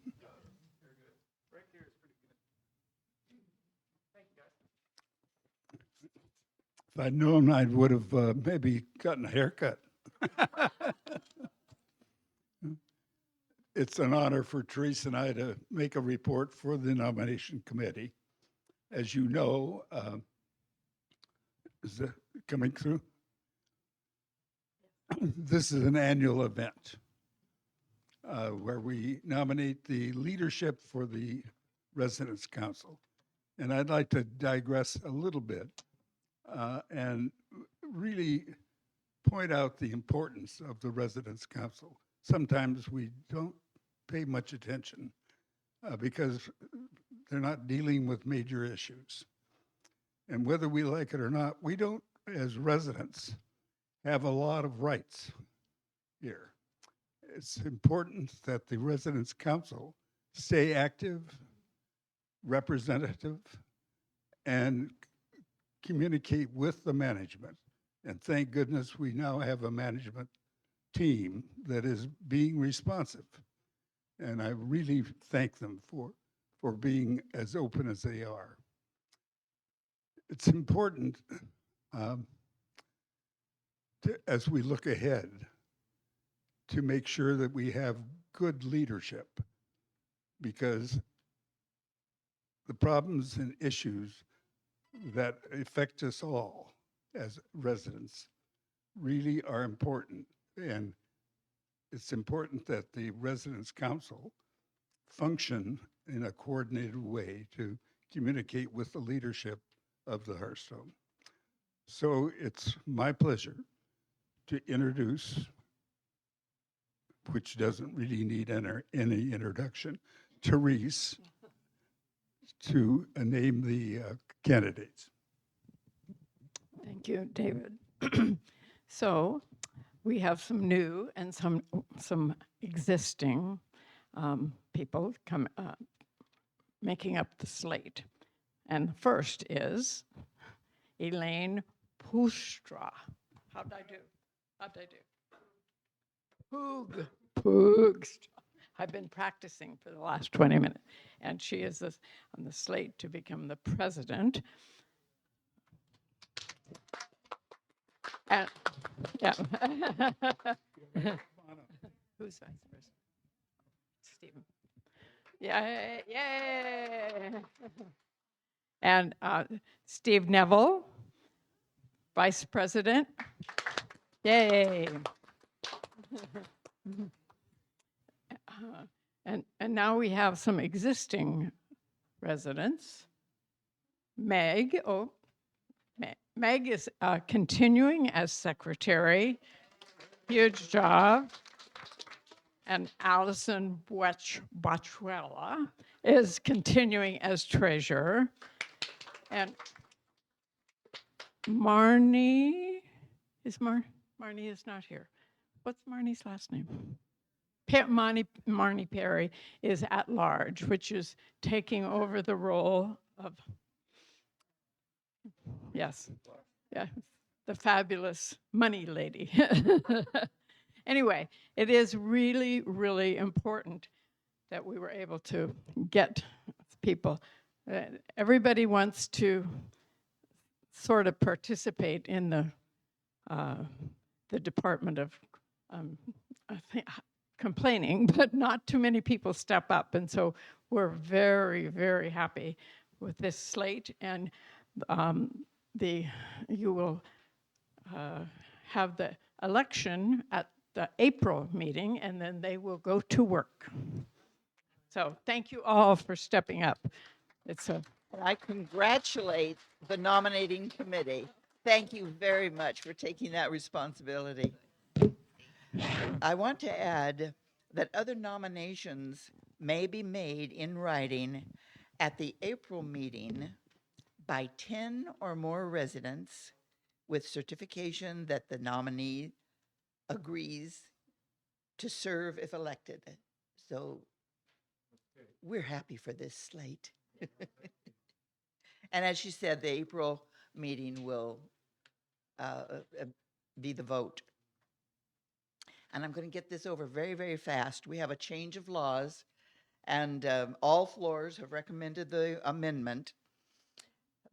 S11: If I'd known, I would have maybe gotten a haircut. It's an honor for Teresa and I to make a report for the nomination committee. As you know, is that coming through? This is an annual event where we nominate the leadership for the Residents Council. And I'd like to digress a little bit and really point out the importance of the Residents Council. Sometimes we don't pay much attention because they're not dealing with major issues. And whether we like it or not, we don't, as residents, have a lot of rights here. It's important that the Residents Council stay active, representative, and communicate with the management. And thank goodness we now have a management team that is being responsive. And I really thank them for being as open as they are. It's important as we look ahead to make sure that we have good leadership, because the problems and issues that affect us all as residents really are important. And it's important that the Residents Council function in a coordinated way to communicate with the leadership of the Hearthstone. So it's my pleasure to introduce, which doesn't really need any introduction, Therese, to name the candidates.
S12: Thank you, David. So we have some new and some existing people making up the slate. And the first is Elaine Poostra. How'd I do? Poogstra. I've been practicing for the last 20 minutes. And she is on the slate to become the president. And, yeah. Who's vice president? Stephen. Yay. And Steve Neville, vice president. Yay. And now we have some existing residents. Meg, Meg is continuing as secretary. Huge job. And Allison Botchuela is continuing as treasurer. And Marnie is not here. What's Marnie's last name? Marnie Perry is at large, which is taking over the role of, yes, yeah, the fabulous money lady. Anyway, it is really, really important that we were able to get people. Everybody wants to sort of participate in the Department of I think, complaining, but not too many people step up. And so we're very, very happy with this slate. And you will have the election at the April meeting, and then they will go to work. So thank you all for stepping up. It's a
S1: And I congratulate the nominating committee. Thank you very much for taking that responsibility. I want to add that other nominations may be made in writing at the April meeting by 10 or more residents with certification that the nominee agrees to serve if elected. So we're happy for this slate. And as she said, the April meeting will be the vote. And I'm going to get this over very, very fast. We have a change of laws, and all floors have recommended the amendment.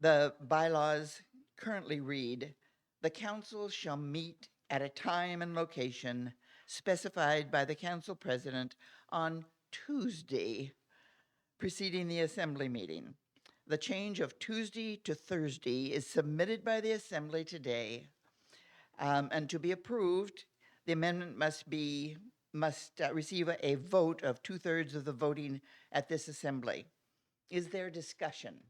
S1: The bylaws currently read, "The council shall meet at a time and location specified by the council president on Tuesday preceding the assembly meeting. The change of Tuesday to Thursday is submitted by the assembly today, and to be approved, the amendment must receive a vote of 2/3 of the voting at this assembly." Is there discussion?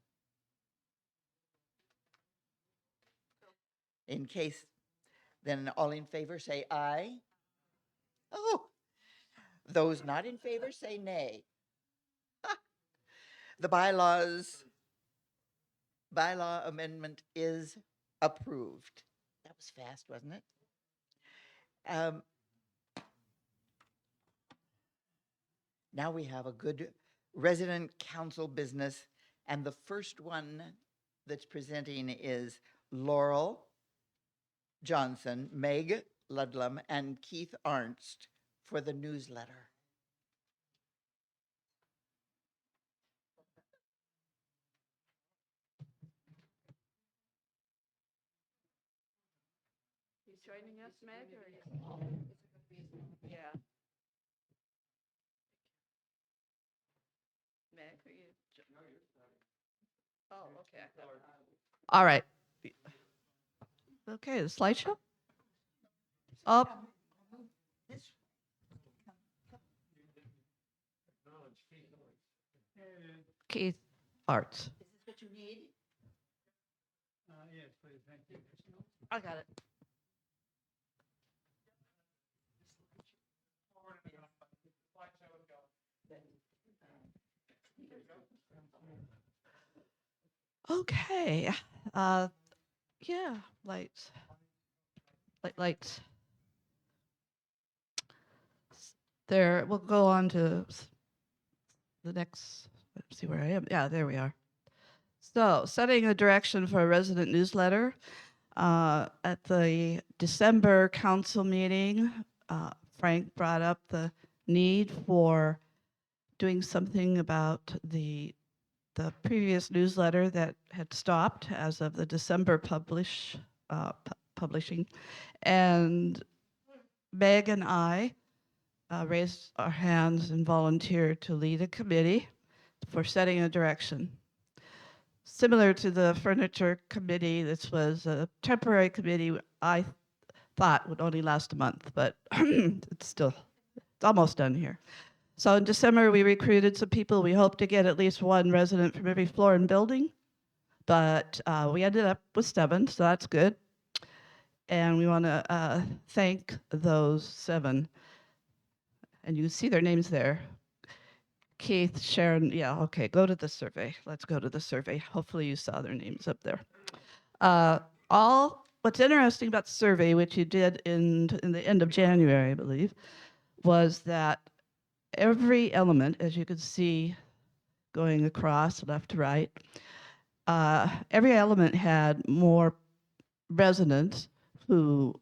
S1: In case, then all in favor say aye. Oh, those not in favor say nay. The bylaw amendment is approved. That was fast, wasn't it? Now we have a good resident council business, and the first one that's presenting is Laurel Johnson, Meg Ludlam, and Keith Arnst for the newsletter.
S12: You joining us, Meg? Yeah. Meg, are you? Oh, okay.
S13: All right. Okay, the slideshow? Up. Keith Arts.
S1: Is this what you need?
S11: Yes, please, thank you.
S13: I got it. Okay. Yeah, lights. Lights. There, we'll go on to the next, let's see where I am. Yeah, there we are. So, setting a direction for a resident newsletter. At the December council meeting, Frank brought up the need for doing something about the previous newsletter that had stopped as of the December publishing. And Meg and I raised our hands and volunteered to lead a committee for setting a direction. Similar to the furniture committee, this was a temporary committee I thought would only last a month, but it's almost done here. So in December, we recruited some people. We hope to get at least one resident from every floor and building but we ended up with 7, so that's good. And we want to thank those 7. And you can see their names there. Keith, Sharon, yeah, okay, go to the survey. Let's go to the survey. Hopefully you saw their names up there. What's interesting about the survey, which you did in the end of January, I believe, was that every element, as you can see going across left to right, every element had more residents who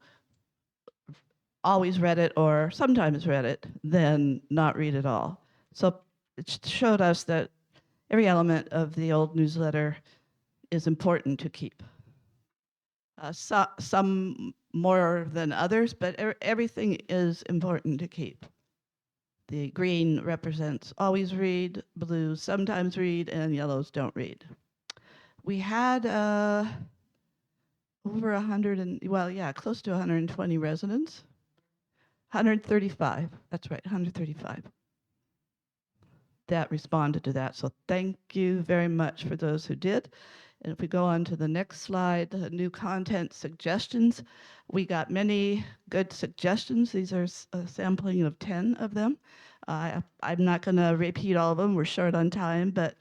S13: always read it or sometimes read it than not read at all. So it showed us that every element of the old newsletter is important to keep. Some more than others, but everything is important to keep. The green represents always read, blues sometimes read, and yellows don't read. We had over 100 and, well, yeah, close to 120 residents. 135, that's right, 135 that responded to that. So thank you very much for those who did. And if we go on to the next slide, the new content suggestions, we got many good suggestions. These are a sampling of 10 of them. I'm not going to repeat all of them. We're short on time, but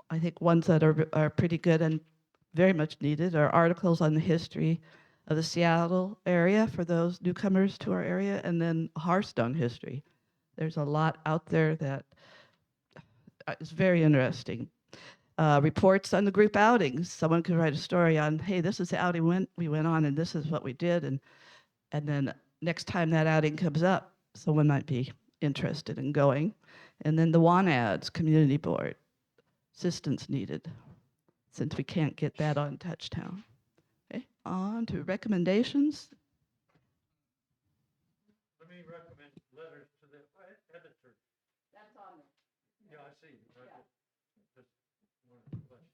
S13: I think ones that are pretty good and very much needed are articles on the history of the Seattle area for those newcomers to our area, and then Hearthstone history. There's a lot out there that is very interesting. Reports on the group outings. Someone could write a story on, hey, this is the outing we went on, and this is what we did, and then next time that outing comes up, someone might be interested in going. And then the WAN ads, community board, assistance needed, since we can't get that on Touchtown. Okay, on to recommendations.
S14: Let me recommend letters to the editor.
S13: That's on there.
S14: Yeah, I see.
S13: Yeah.
S14: Just one question.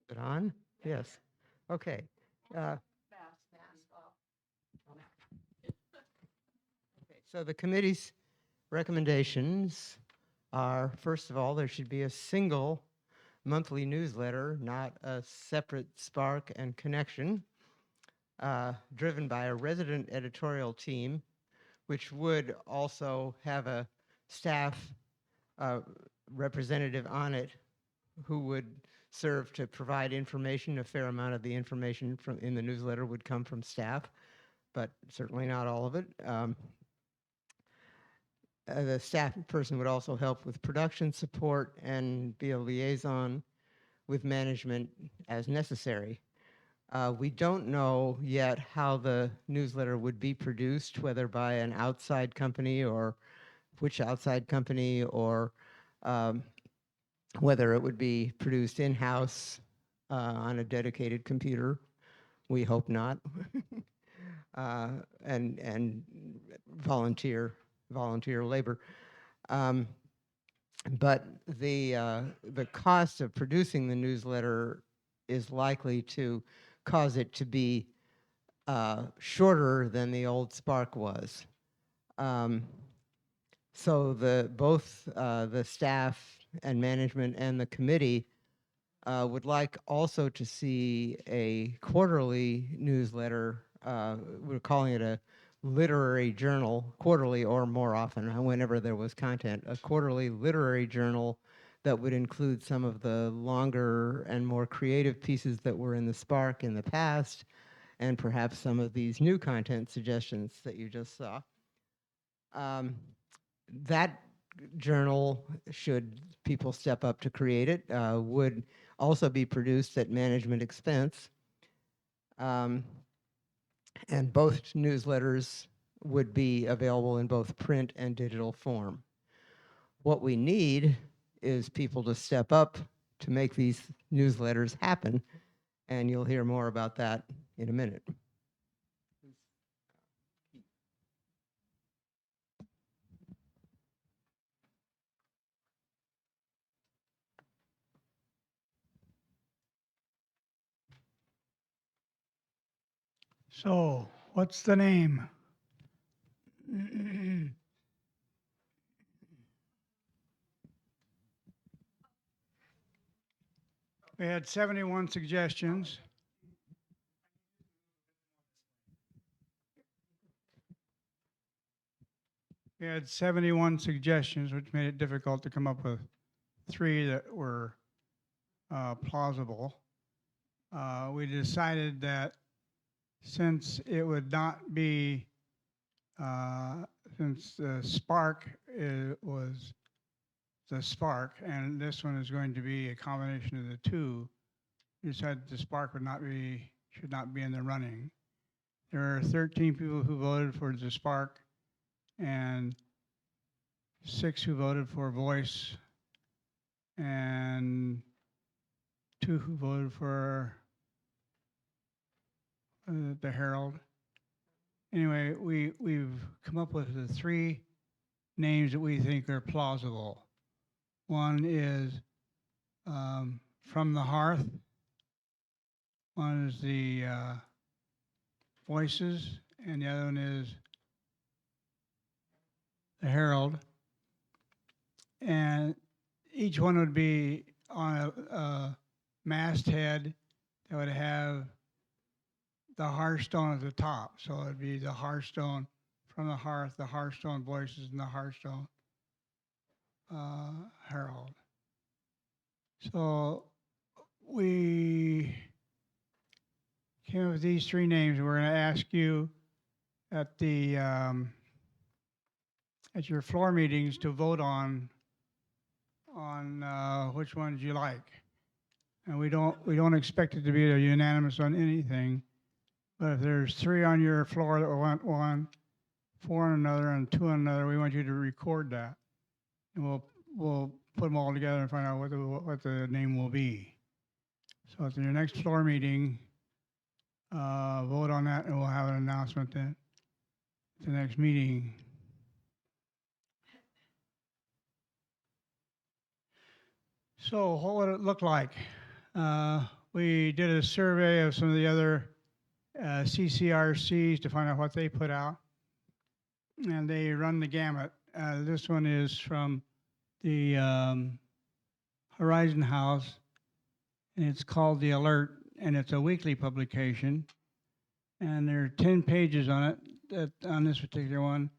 S3: Is it on? Yes. Okay. So the committee's recommendations are, first of all, there should be a single monthly newsletter, not a separate Spark and Connection, driven by a resident editorial team, which would also have a staff representative on it who would serve to provide information. A fair amount of the information in the newsletter would come from staff, but certainly not all of it. The staff person would also help with production support and be a liaison with management as necessary. We don't know yet how the newsletter would be produced, whether by an outside company or which outside company, or whether it would be produced in-house on a dedicated computer. We hope not. And volunteer labor. But the cost of producing the newsletter is likely to cause it to be shorter than the old Spark was. So both the staff and management and the committee would like also to see a quarterly newsletter. We're calling it a literary journal, quarterly or more often, whenever there was content, a quarterly literary journal that would include some of the longer and more creative pieces that were in the Spark in the past, and perhaps some of these new content suggestions that you just saw. That journal, should people step up to create it, would also be produced at management expense. And both newsletters would be available in both print and digital form. What we need is people to step up to make these newsletters happen, and you'll hear more about that in a minute.
S14: So, what's the name?
S15: We had 71 suggestions. We had 71 suggestions, which made it difficult to come up with 3 that were plausible. We decided that since it would not be, since the Spark was the Spark, and this one is going to be a combination of the 2, we decided the Spark should not be in the running. There are 13 people who voted for the Spark and 6 who voted for Voice and 2 who voted for the Herald. Anyway, we've come up with the 3 names that we think are plausible. One is From the Hearth. One is the Voices, and the other one is the Herald. And each one would be on a masthead that would have the Hearthstone at the top. So it'd be the Hearthstone From the Hearth, the Hearthstone Voices, and the Hearthstone Herald. So we came up with these 3 names. We're going to ask you at the at your floor meetings to vote on which ones you like. And we don't expect it to be a unanimous on anything. But if there's 3 on your floor that want one, 4 on another, and 2 on another, we want you to record that, and we'll put them all together and find out what the name will be. So at your next floor meeting, vote on that, and we'll have an announcement at the next meeting. So what would it look like? We did a survey of some of the other CCRCs to find out what they put out, and they run the gamut. This one is from the Horizon House, and it's called The Alert, and it's a weekly publication, and there are 10 pages on it, on this particular one,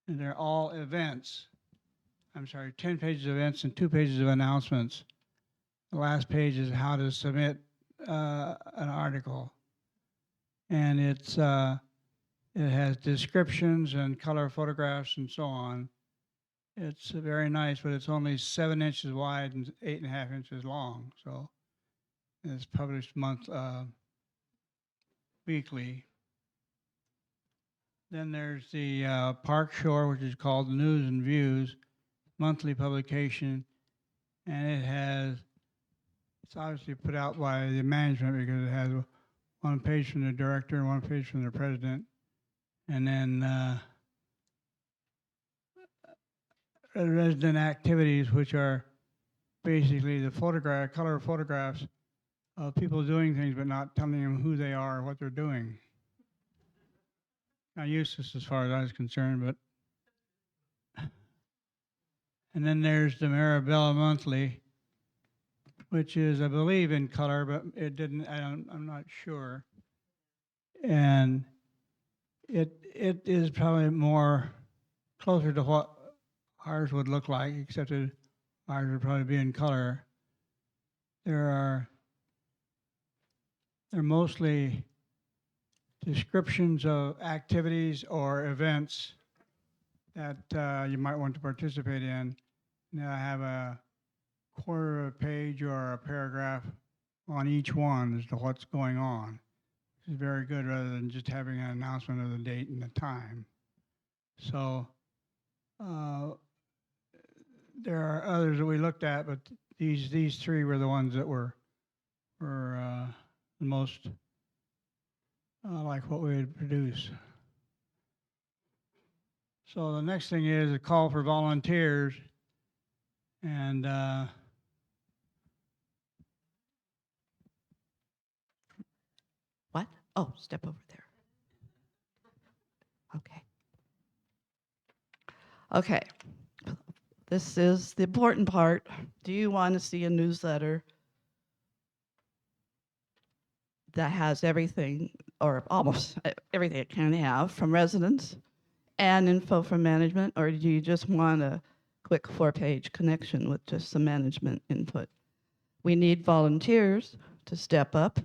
S15: and they're all events. 10 pages of events and 2 pages of announcements. The last page is how to submit an article. And it has descriptions and color photographs and so on. It's very nice, but it's only 7 inches wide and 8.5 inches long. So it's published weekly. Then there's the Park Shore, which is called News and Views, monthly publication, and it's obviously put out by the management because it has 1 page from the director and 1 page from the president, and then resident activities, which are basically the color photographs of people doing things but not telling them who they are or what they're doing. Not useless as far as I was concerned, but. And then there's the Marabella Monthly, which is, I believe, in color, but it didn't, I'm not sure. And it is probably more closer to what ours would look like, except that ours would probably be in color. They're mostly descriptions of activities or events that you might want to participate in. Now I have a quarter of a page or a paragraph on each one as to what's going on. It's very good rather than just having an announcement of the date and the time. So there are others that we looked at, but these 3 were the ones that were the most like what we would produce. So the next thing is a call for volunteers, and
S13: What? Oh, step over there. Okay. Okay. This is the important part. Do you want to see a newsletter that has everything, or almost everything it can have, from residents and info from management, or do you just want a quick 4-page connection with just some management input? We need volunteers to step up.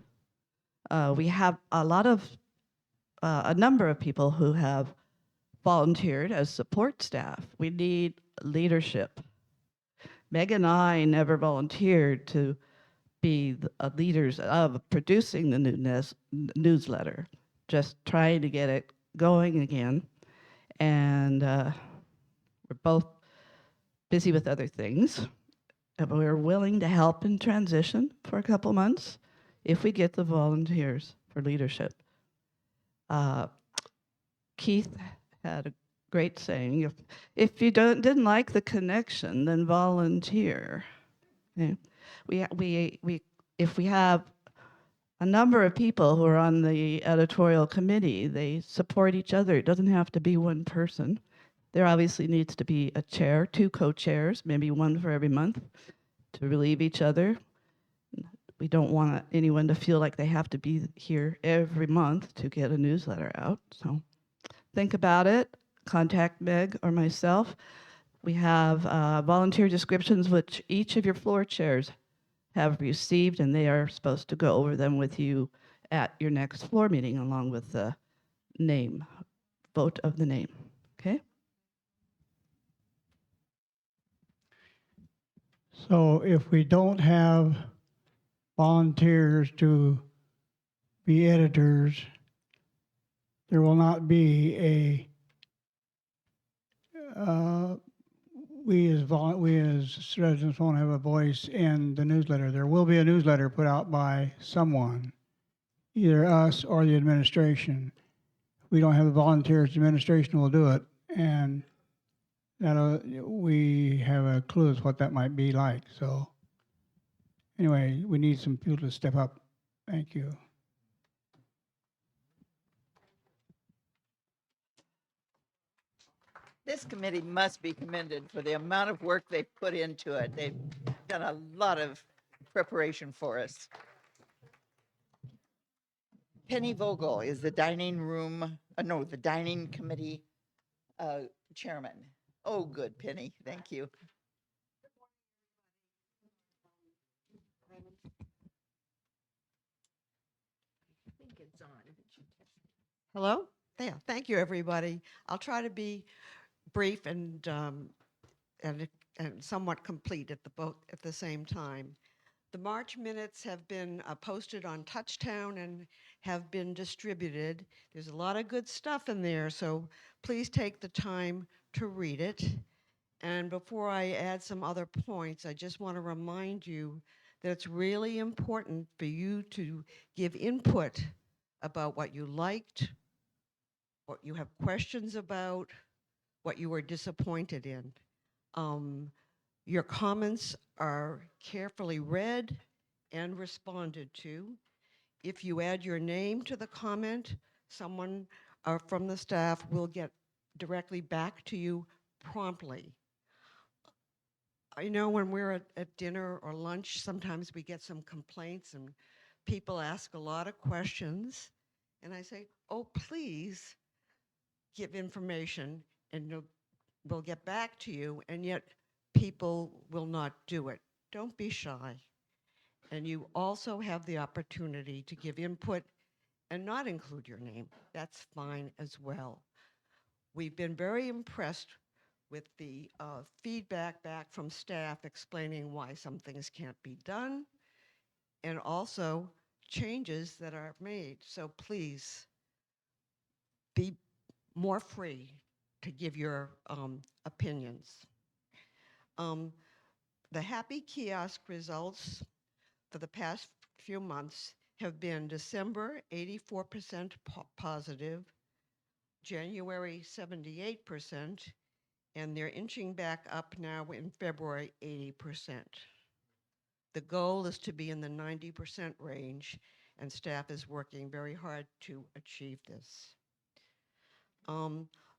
S13: We have a number of people who have volunteered as support staff. We need leadership. Meg and I never volunteered to be leaders of producing the newsletter, just trying to get it going again. And we're both busy with other things. But we're willing to help in transition for a couple months if we get the volunteers for leadership. Keith had a great saying, if you didn't like the connection, then volunteer. Okay? If we have a number of people who are on the editorial committee, they support each other. It doesn't have to be one person. There obviously needs to be a chair, 2 co-chairs, maybe one for every month, to relieve each other. We don't want anyone to feel like they have to be here every month to get a newsletter out. So think about it. Contact Meg or myself. We have volunteer descriptions, which each of your floor chairs have received, and they are supposed to go over them with you at your next floor meeting, along with the name, vote of the name. Okay?
S15: So if we don't have volunteers to be editors, there will not be a we as residents won't have a voice in the newsletter. There will be a newsletter put out by someone, either us or the administration. If we don't have the volunteers, the administration will do it, and we have a clue as what that might be like. So anyway, we need some people to step up. Thank you.
S1: This committee must be commended for the amount of work they put into it. They've done a lot of preparation for us. Penny Vogel is the dining committee chairman. Oh, good, Penny. Thank you.
S16: Hello? Yeah, thank you, everybody. I'll try to be brief and somewhat complete at the same time. The March minutes have been posted on Touchtown and have been distributed. There's a lot of good stuff in there, so please take the time to read it. And before I add some other points, I just want to remind you that it's really important for you to give input about what you liked, what you have questions about, what you were disappointed in. Your comments are carefully read and responded to. If you add your name to the comment, someone from the staff will get directly back to you promptly. I know when we're at dinner or lunch, sometimes we get some complaints and people ask a lot of questions. And I say, oh, please give information and we'll get back to you, and yet people will not do it. Don't be shy. And you also have the opportunity to give input and not include your name. That's fine as well. We've been very impressed with the feedback back from staff explaining why some things can't be done, and also changes that are made. So please be more free to give your opinions. The Happy Kiosk results for the past few months have been December 84% positive, January 78%, and they're inching back up now in February 80%. The goal is to be in the 90% range, and staff is working very hard to achieve this.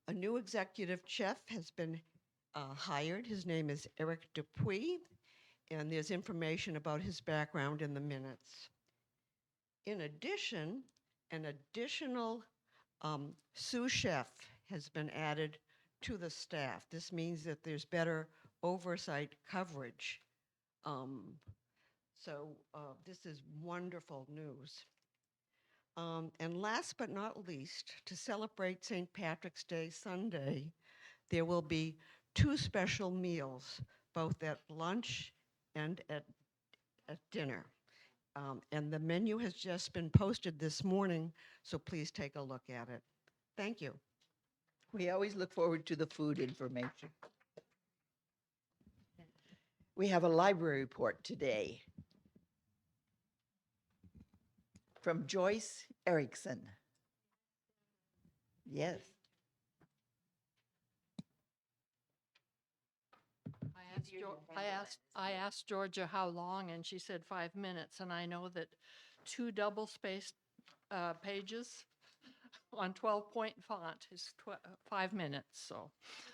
S16: A new executive chef has been hired. His name is Eric Dupuis, and there's information about his background in the minutes. In addition, an additional sous chef has been added to the staff. This means that there's better oversight coverage. This is wonderful news. And last but not least, to celebrate St. Patrick's Day Sunday, there will be 2 special meals, both at lunch and at dinner. And the menu has just been posted this morning, so please take a look at it. Thank you.
S1: We always look forward to the food information. We have a library report today from Joyce Erickson. Yes.
S12: I asked Georgia how long, and she said 5 minutes, and I know that 2 double-spaced pages on 12-point font is 5 minutes, so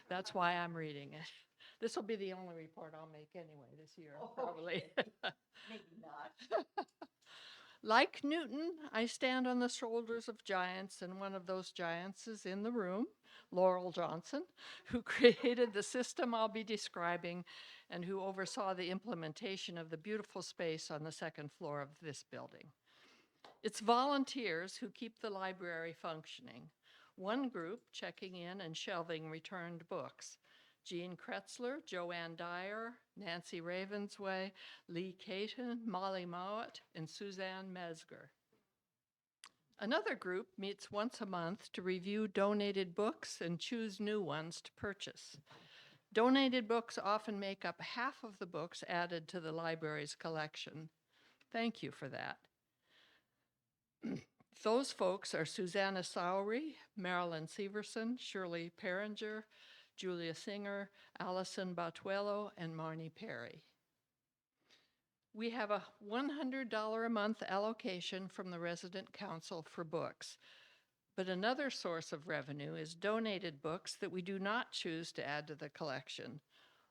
S12: that's why I'm reading it. This will be the only report I'll make anyway this year, probably.
S1: Maybe not.
S12: Like Newton, I stand on the shoulders of giants, and one of those giants is in the room, Laurel Johnson, who created the system I'll be describing and who oversaw the implementation of the beautiful space on the 2nd floor of this building. It's volunteers who keep the library functioning. One group checking in and shelving returned books. Jean Kretzler, Joanne Dyer, Nancy Ravensway, Lee Caton, Molly Mowat, and Suzanne Mesger. Another group meets once a month to review donated books and choose new ones to purchase. Donated books often make up half of the books added to the library's collection. Thank you for that. Those folks are Susanna Sowery, Marilyn Severson, Shirley Peringer, Julia Singer, Allison Batuello, and Marnie Perry. We have a $100 a month allocation from the resident council for books, but another source of revenue is donated books that we do not choose to add to the collection,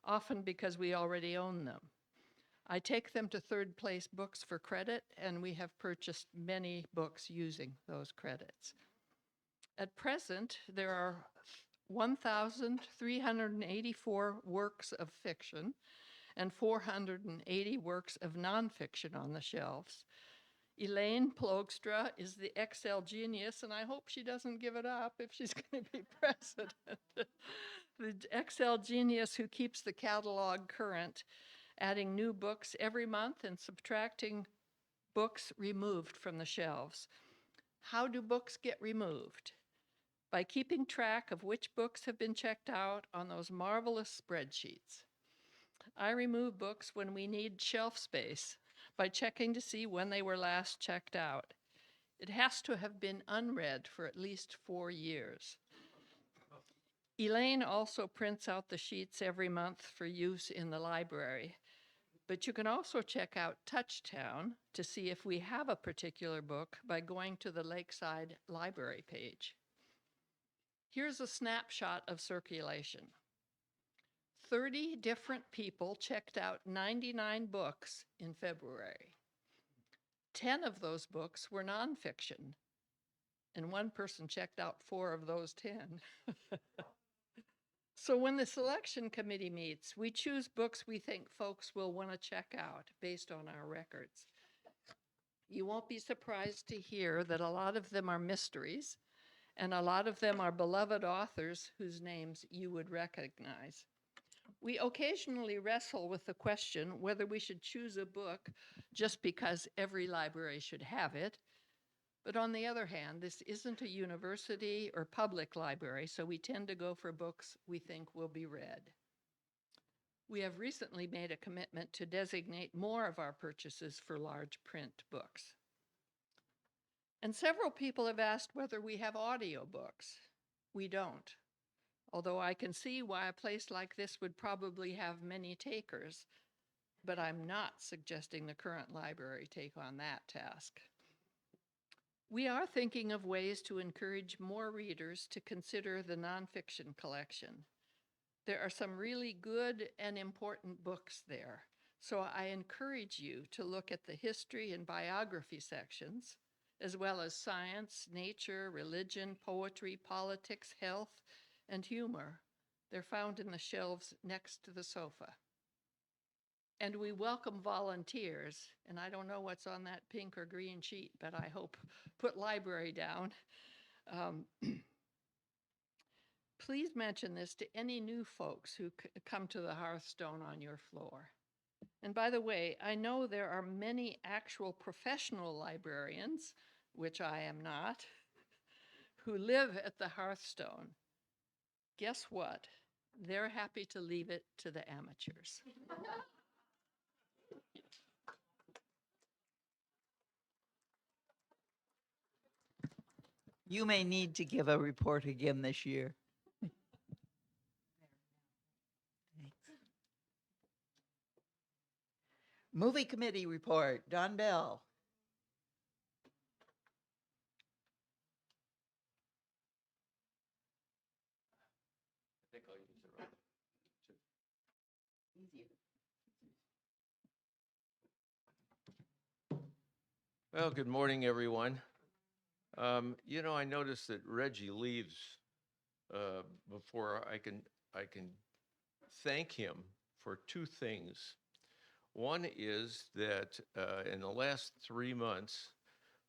S12: often because we already own them. I take them to Third Place Books for credit, and we have purchased many books using those credits. At present, there are 1,384 works of fiction and 480 works of nonfiction on the shelves. Elaine Plogstra is the Excel genius, and I hope she doesn't give it up if she's going to be president. The Excel genius who keeps the catalog current, adding new books every month and subtracting books removed from the shelves. How do books get removed? By keeping track of which books have been checked out on those marvelous spreadsheets. I remove books when we need shelf space by checking to see when they were last checked out. It has to have been unread for at least 4 years. Elaine also prints out the sheets every month for use in the library, but you can also check out Touchtown to see if we have a particular book by going to the Lakeside Library page. Here's a snapshot of circulation. 30 different people checked out 99 books in February. 10 of those books were nonfiction, and one person checked out 4 of those 10. So when the selection committee meets, we choose books we think folks will want to check out based on our records. You won't be surprised to hear that a lot of them are mysteries, and a lot of them are beloved authors whose names you would recognize. We occasionally wrestle with the question whether we should choose a book just because every library should have it. But on the other hand, this isn't a university or public library, so we tend to go for books we think will be read. We have recently made a commitment to designate more of our purchases for large print books. And several people have asked whether we have audiobooks. We don't, although I can see why a place like this would probably have many takers, but I'm not suggesting the current library take on that task. We are thinking of ways to encourage more readers to consider the nonfiction collection. There are some really good and important books there, so I encourage you to look at the history and biography sections,
S4: as well as science, nature, religion, poetry, politics, health, and humor. They're found in the shelves next to the sofa. And we welcome volunteers, and I don't know what's on that pink or green sheet, but I hope put library down. Please mention this to any new folks who come to the Hearthstone on your floor. And by the way, I know there are many actual professional librarians, which I am not, who live at the Hearthstone. Guess what? They're happy to leave it to the amateurs.
S1: You may need to give a report again this year. Movie committee report, Don Bell.
S17: Well, good morning, everyone. I noticed that Reggie leaves before I can thank him for two things. One is that in the last 3 months,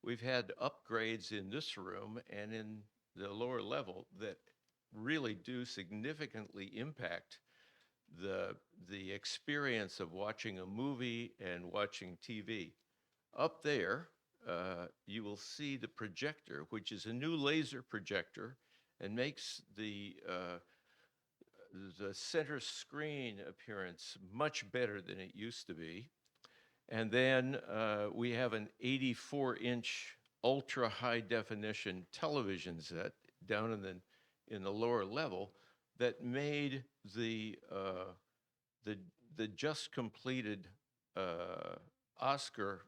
S17: we've had upgrades in this room and in the lower level that really do significantly impact the experience of watching a movie and watching TV. Up there, you will see the projector, which is a new laser projector and makes the center screen appearance much better than it used to be. And then we have an 84-inch ultra high definition television set down in the lower level that made the just completed Oscar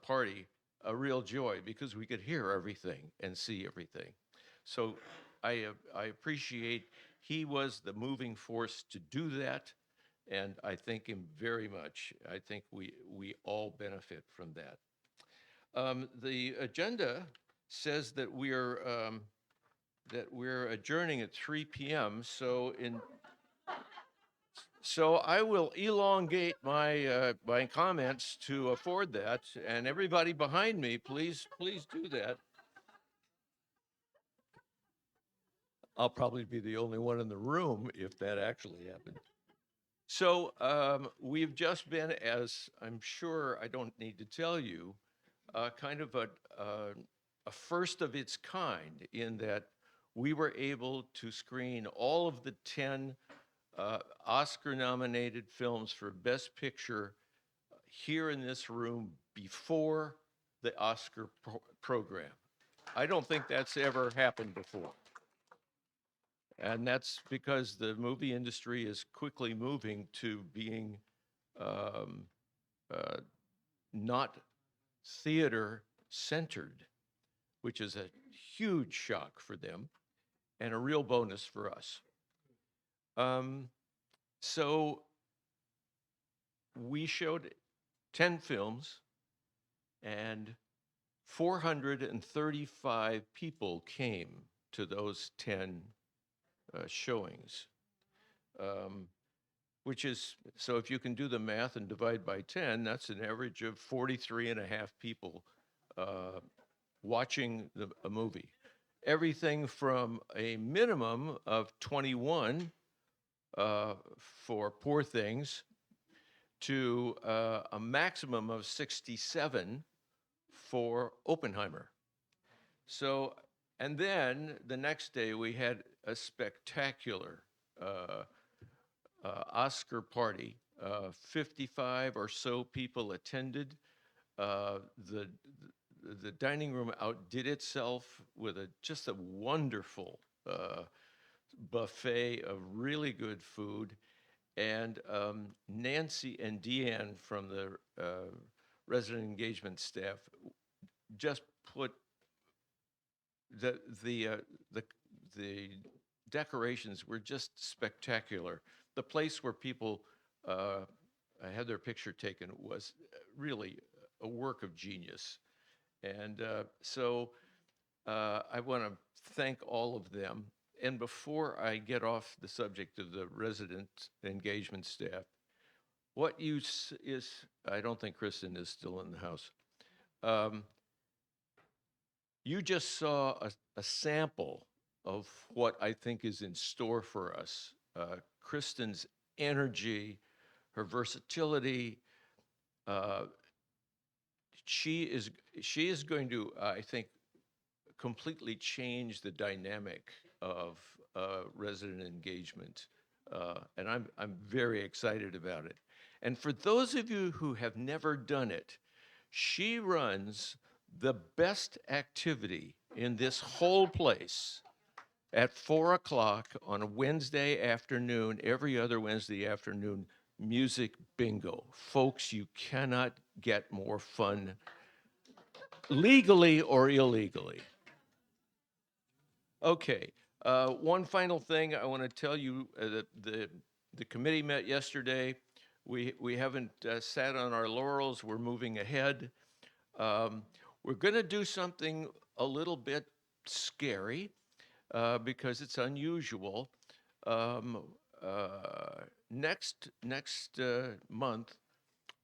S17: party a real joy because we could hear everything and see everything. So I appreciate he was the moving force to do that, and I thank him very much. I think we all benefit from that. The agenda says that we're adjourning at 3 p.m. So I will elongate my my comments to afford that, and everybody behind me, please do that. I'll probably be the only one in the room if that actually happened. So we've just been, as I'm sure I don't need to tell you, kind of a first of its kind in that we were able to screen all of the 10 Oscar-nominated films for Best Picture here in this room before the Oscar program. I don't think that's ever happened before. And that's because the movie industry is quickly moving to being not theater-centered, which is a huge shock for them and a real bonus for us. So we showed 10 films, and 435 people came to those 10 showings, which is, so if you can do the math and divide by 10, that's an average of 43 and a half people watching a movie. Everything from a minimum of 21 for Poor Things to a maximum of 67 for Oppenheimer. So, and then the next day we had a spectacular Oscar party. 55 or so people attended. The dining room outdid itself with just a wonderful buffet of really good food. And Nancy and Deanne from the resident engagement staff just put the decorations were just spectacular. The place where people had their picture taken was really a work of genius. And I want to thank all of them. And before I get off the subject of the resident engagement staff, what is, I don't think Kristen is still in the house. You just saw a sample of what I think is in store for us. Kristen's energy, her versatility, she is going to, I think, completely change the dynamic of resident engagement, and I'm very excited about it. And for those of you who have never done it, she runs the best activity in this whole place at 4 o'clock on a Wednesday afternoon, every other Wednesday afternoon, music bingo. Folks, you cannot get more fun legally or illegally. Okay, one final thing I want to tell you, that the committee met yesterday. We haven't sat on our laurels. We're moving ahead. We're going to do something a little bit scary because it's unusual. Next month,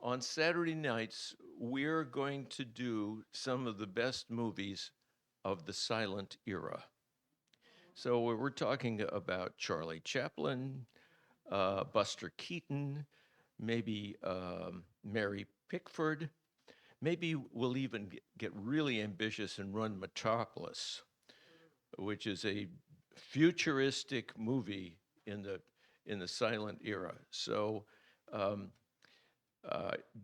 S17: on Saturday nights, we're going to do some of the best movies of the silent era. So we're talking about Charlie Chaplin, Buster Keaton, maybe Mary Pickford. Maybe we'll even get really ambitious and run Metropolis, which is a futuristic movie in the silent era. So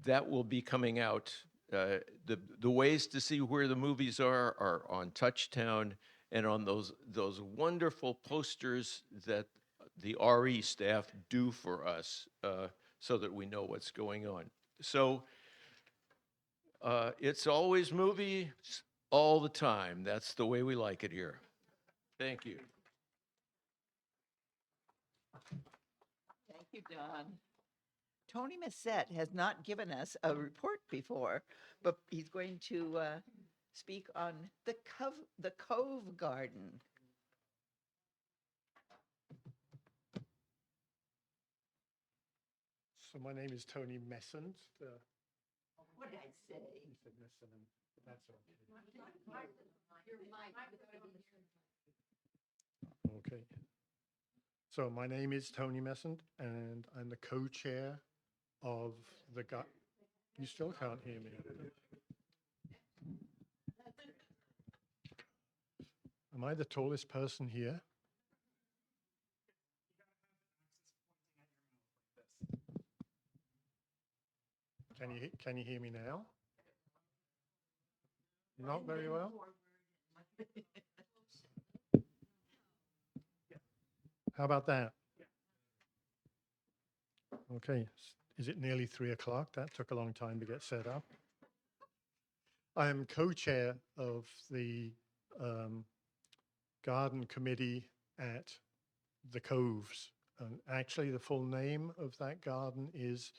S17: that will be coming out. The ways to see where the movies are on Touchtown and on those wonderful posters that the RE staff do for us, so that we know what's going on. So it's always movies all the time. That's the way we like it here. Thank you.
S1: Thank you, Don. Tony Massette has not given us a report before, but he's going to speak on the Cove Garden.
S14: So my name is Tony Messant.
S1: What did I say?
S14: You said Messant, but that's okay. Okay. So my name is Tony Messant, and I'm the co-chair of the You still can't hear me. Am I the tallest person here? Can you hear me now? Not very well. How about that? Okay. Is it nearly 3 o'clock? That took a long time to get set up. I am co-chair of the garden committee at the Coves. And actually, the full name of that garden is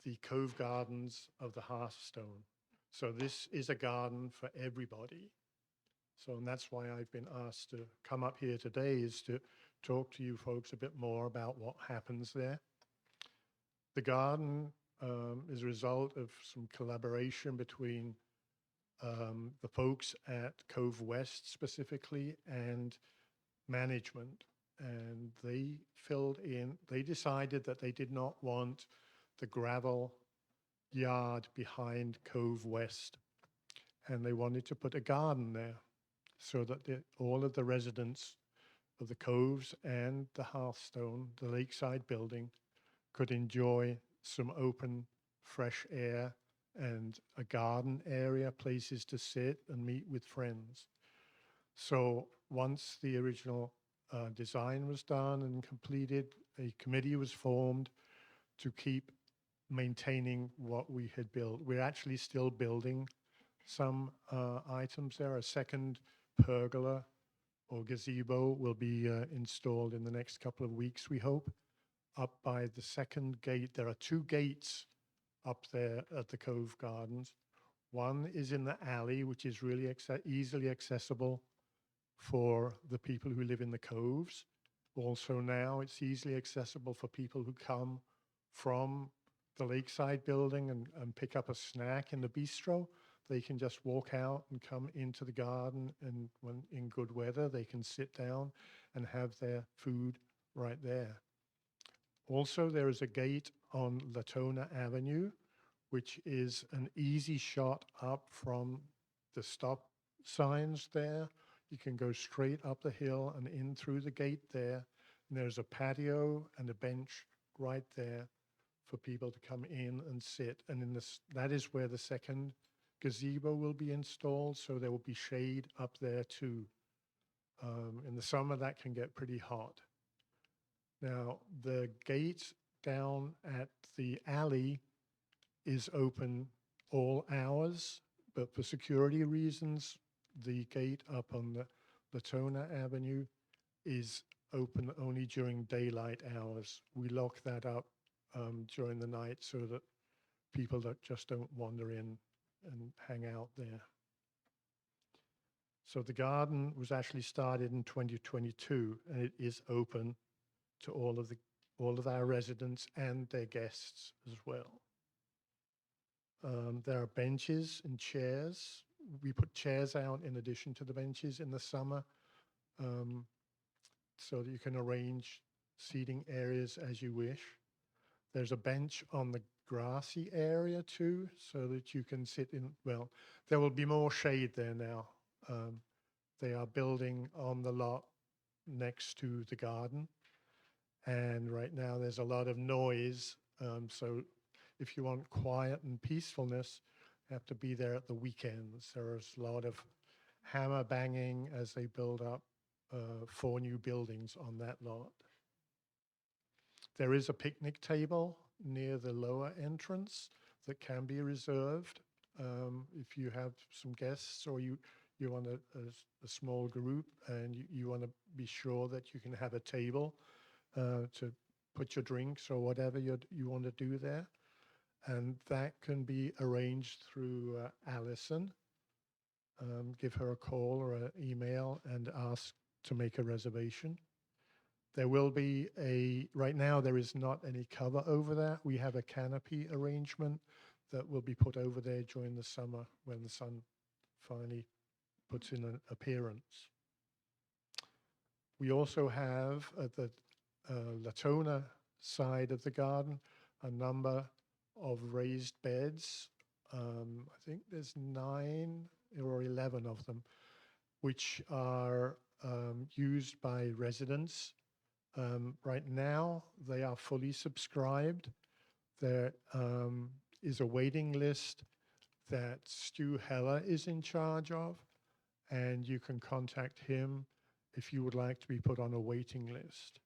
S14: the Cove Gardens of the Hearthstone. So this is a garden for everybody. So and that's why I've been asked to come up here today, is to talk to you folks a bit more about what happens there. The garden is a result of some collaboration between the folks at Cove West specifically and management. And they decided that they did not want the gravel yard behind Cove West. And they wanted to put a garden there so that all of the residents of the Coves and the Hearthstone, the lakeside building, could enjoy some open, fresh air and a garden area, places to sit and meet with friends. So once the original design was done and completed, a committee was formed to keep maintaining what we had built. We're actually still building some items there. A second pergola or gazebo will be installed in the next couple of weeks, we hope, up by the second gate. There are two gates up there at the Cove Gardens. One is in the alley, which is really easily accessible for the people who live in the coves. Also now it's easily accessible for people who come from the lakeside building and pick up a snack in the bistro. They can just walk out and come into the garden, and when in good weather, they can sit down and have their food right there. Also, there is a gate on Latona Avenue, which is an easy shot up from the stop signs there. You can go straight up the hill and in through the gate there. And there's a patio and a bench right there for people to come in and sit. And in this, that is where the second gazebo will be installed. So there will be shade up there too. In the summer, that can get pretty hot. Now, the gate down at the alley is open all hours, but for security reasons, the gate up on the Latona Avenue is open only during daylight hours. We lock that up during the night so that people that just don't wander in and hang out there. So the garden was actually started in 2022, and it is open to all of our residents and their guests as well. There are benches and chairs. We put chairs out in addition to the benches in the summer, so that you can arrange seating areas as you wish. There's a bench on the grassy area too, so that you can sit in, well, there will be more shade there now. They are building on the lot next to the garden. And right now there's a lot of noise. So if you want quiet and peacefulness, you have to be there at the weekends. There's a lot of hammer banging as they build up 4 new buildings on that lot. There is a picnic table near the lower entrance that can be reserved if you have some guests or you want a small group and you want to be sure that you can have a table to put your drinks or whatever you want to do there. And that can be arranged through Allison. Give her a call or an email and ask to make a reservation. There will be right now there is not any cover over that. We have a canopy arrangement that will be put over there during the summer when the sun finally puts in an appearance. We also have at the Latona side of the garden a number of raised beds. I think there's 9 or 11 of them, which are used by residents. Right now, they are fully subscribed. There is a waiting list that Stu Heller is in charge of, and you can contact him if you would like to be put on a waiting list.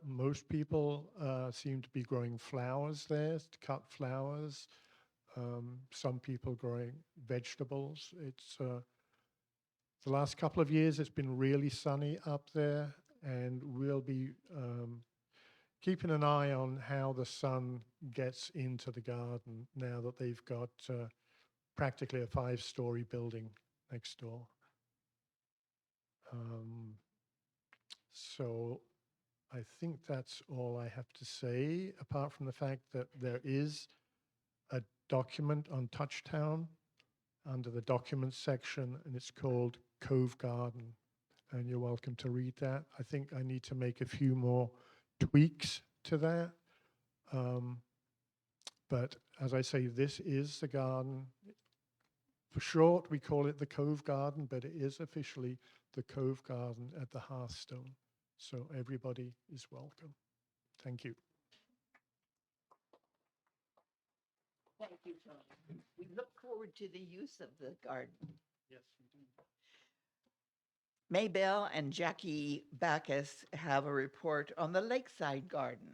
S14: Most people seem to be growing flowers there, to cut flowers. Some people growing vegetables. It's the last couple of years, it's been really sunny up there, and we'll be keeping an eye on how the sun gets into the garden now that they've got practically a 5-story building next door. So I think that's all I have to say, apart from the fact that there is a document on Touchtown under the documents section, and it's called Cove Garden, and you're welcome to read that. I think I need to make a few more tweaks to that. But as I say, this is the garden. For short, we call it the Cove Garden, but it is officially the Cove Garden at the Hearthstone. So everybody is welcome. Thank you.
S1: Thank you, Tony. We look forward to the use of the garden.
S14: Yes, we do.
S1: Maybelle and Jackie Backus have a report on the Lakeside Garden.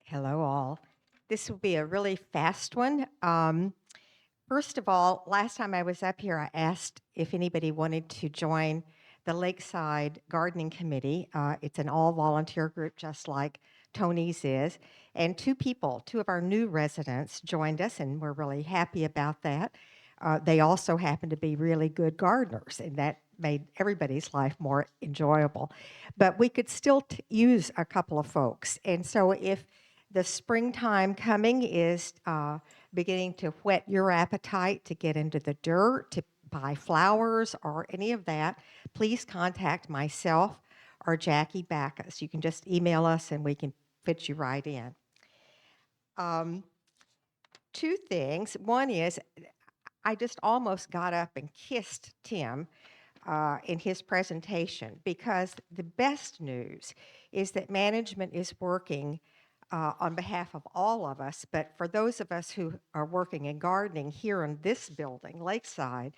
S18: Hello, all. This will be a really fast one. First of all, last time I was up here, I asked if anybody wanted to join the the Lakeside Gardening Committee. It's an all-volunteer group, just like Tony's is. And two of our new residents joined us, and we're really happy about that. They also happen to be really good gardeners, and that made everybody's life more enjoyable. But we could still use a couple of folks. And so if the springtime coming is beginning to whet your appetite to get into the dirt, to buy flowers or any of that, please contact myself or Jackie Backus. You can just email us and we can fit you right in. Two things. One is I just almost got up and kissed Tim in his presentation, because the best news is that management is working on behalf of all of us, but for those of us who are working in gardening here in this building, Lakeside,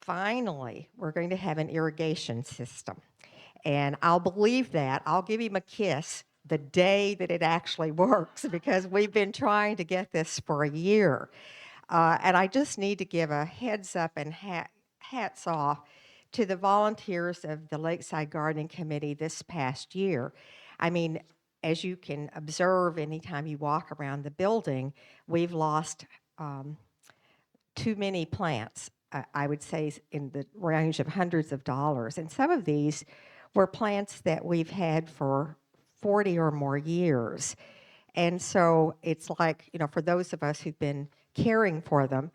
S18: finally, we're going to have an irrigation system. And I'll believe that. I'll give him a kiss the day that it actually works, because we've been trying to get this for a year. And I just need to give a heads up and hats off to the volunteers of the Lakeside Gardening Committee this past year. I mean, as you can observe anytime you walk around the building, we've lost too many plants, I would say in the range of hundreds of dollars. And some of these were plants that we've had for 40 or more years. And so it's like, you know, for those of us who've been caring for them,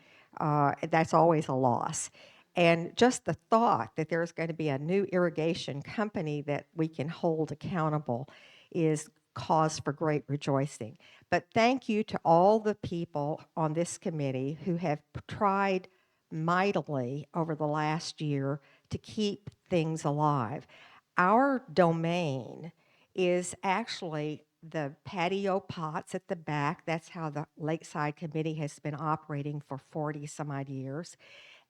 S18: that's always a loss. And just the thought that there's going to be a new irrigation company that we can hold accountable is cause for great rejoicing. But thank you to all the people on this committee who have tried mightily over the last year to keep things alive. Our domain is actually the patio pots at the back. That's how the Lakeside Committee has been operating for 40 some odd years.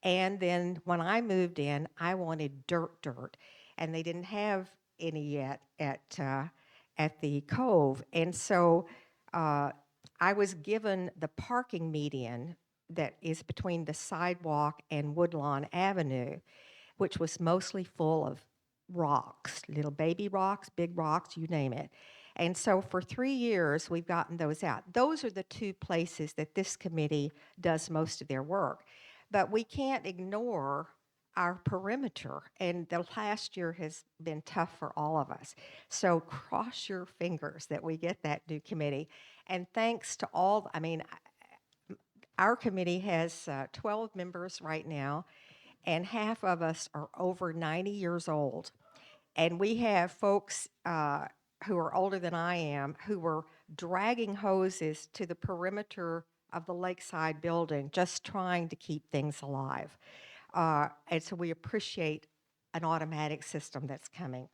S18: And then when I moved in, I wanted dirt, and they didn't have any yet at the Cove. And so I was given the parking median that is between the sidewalk and Woodlawn Avenue, which was mostly full of rocks, little baby rocks, big rocks, you name it. And so for 3 years, we've gotten those out. Those are the two places that this committee does most of their work. But we can't ignore our perimeter, and the last year has been tough for all of us. So cross your fingers that we get that new committee. And thanks to all, I mean, our committee has 12 members right now, and half of us are over 90 years old. And we have folks who are older than I am who were dragging hoses to the perimeter of the Lakeside building, just trying to keep things alive. And so we appreciate an automatic system that's coming.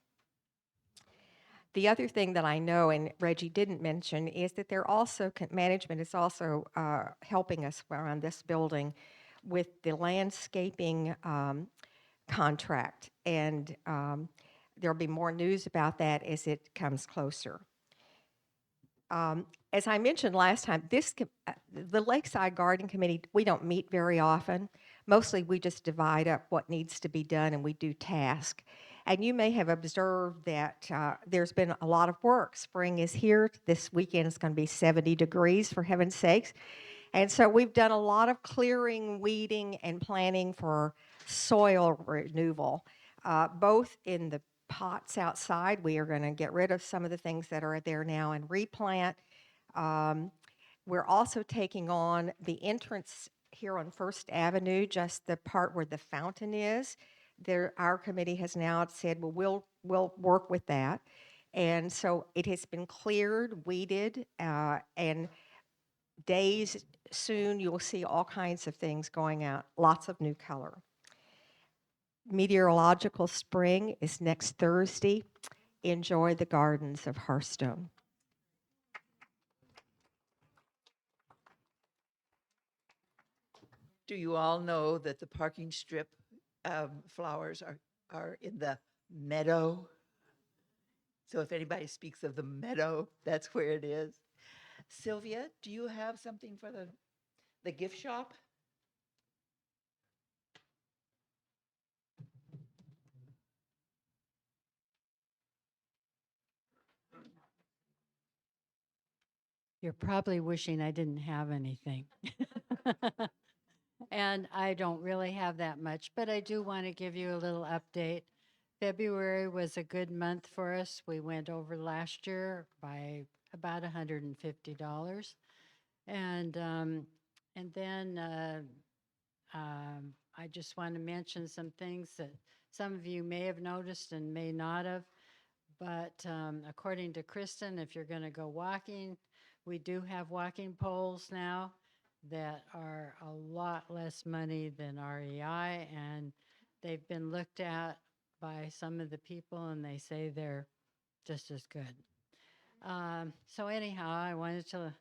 S18: The other thing that I know, and Reggie didn't mention, is that they're also, management is also helping us around this building with the landscaping contract. And there'll be more news about that as it comes closer. As I mentioned last time, the Lakeside Garden Committee, we don't meet very often. Mostly we just divide up what needs to be done and we do tasks. And you may have observed that there's been a lot of work. Spring is here. This weekend it's going to be 70 degrees, for heaven's sakes. And so we've done a lot of clearing, weeding, and planning for soil renewal, both in the pots outside. We are going to get rid of some of the things that are there now and replant. We're also taking on the entrance here on First Avenue, just the part where the fountain is. Our committee has now said, well, we'll work with that. And so it has been cleared, weeded, and days soon you'll see all kinds of things going out, lots of new color. Meteorological spring is next Thursday. Enjoy the gardens of Hearthstone.
S1: Do you all know that the parking strip flowers are in the meadow? So if anybody speaks of the meadow, that's where it is. Sylvia, do you have something for the gift shop?
S19: You're probably wishing I didn't have anything. And I don't really have that much, but I do want to give you a little update. February was a good month for us. We went over last year by about $150. And then I just want to mention some things that some of you may have noticed and may not have. But according to Kristen, if you're going to go walking, we do have walking poles now that are a lot less money than REI, and they've been looked at by some of the people, and they say they're just as good. So anyhow, I wanted to,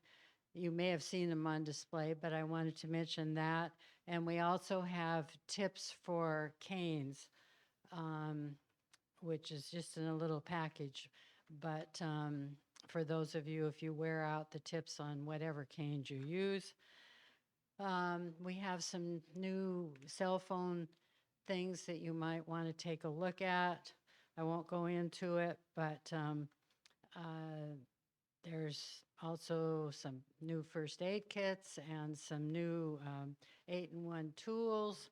S19: you may have seen them on display, but I wanted to mention that. And we also have tips for canes, which is just in a little package. But for those of you, if you wear out the tips on whatever canes you use, we have some new cell phone things that you might want to take a look at. I won't go into it, but there's also some new first aid kits and some new 8-in-1 tools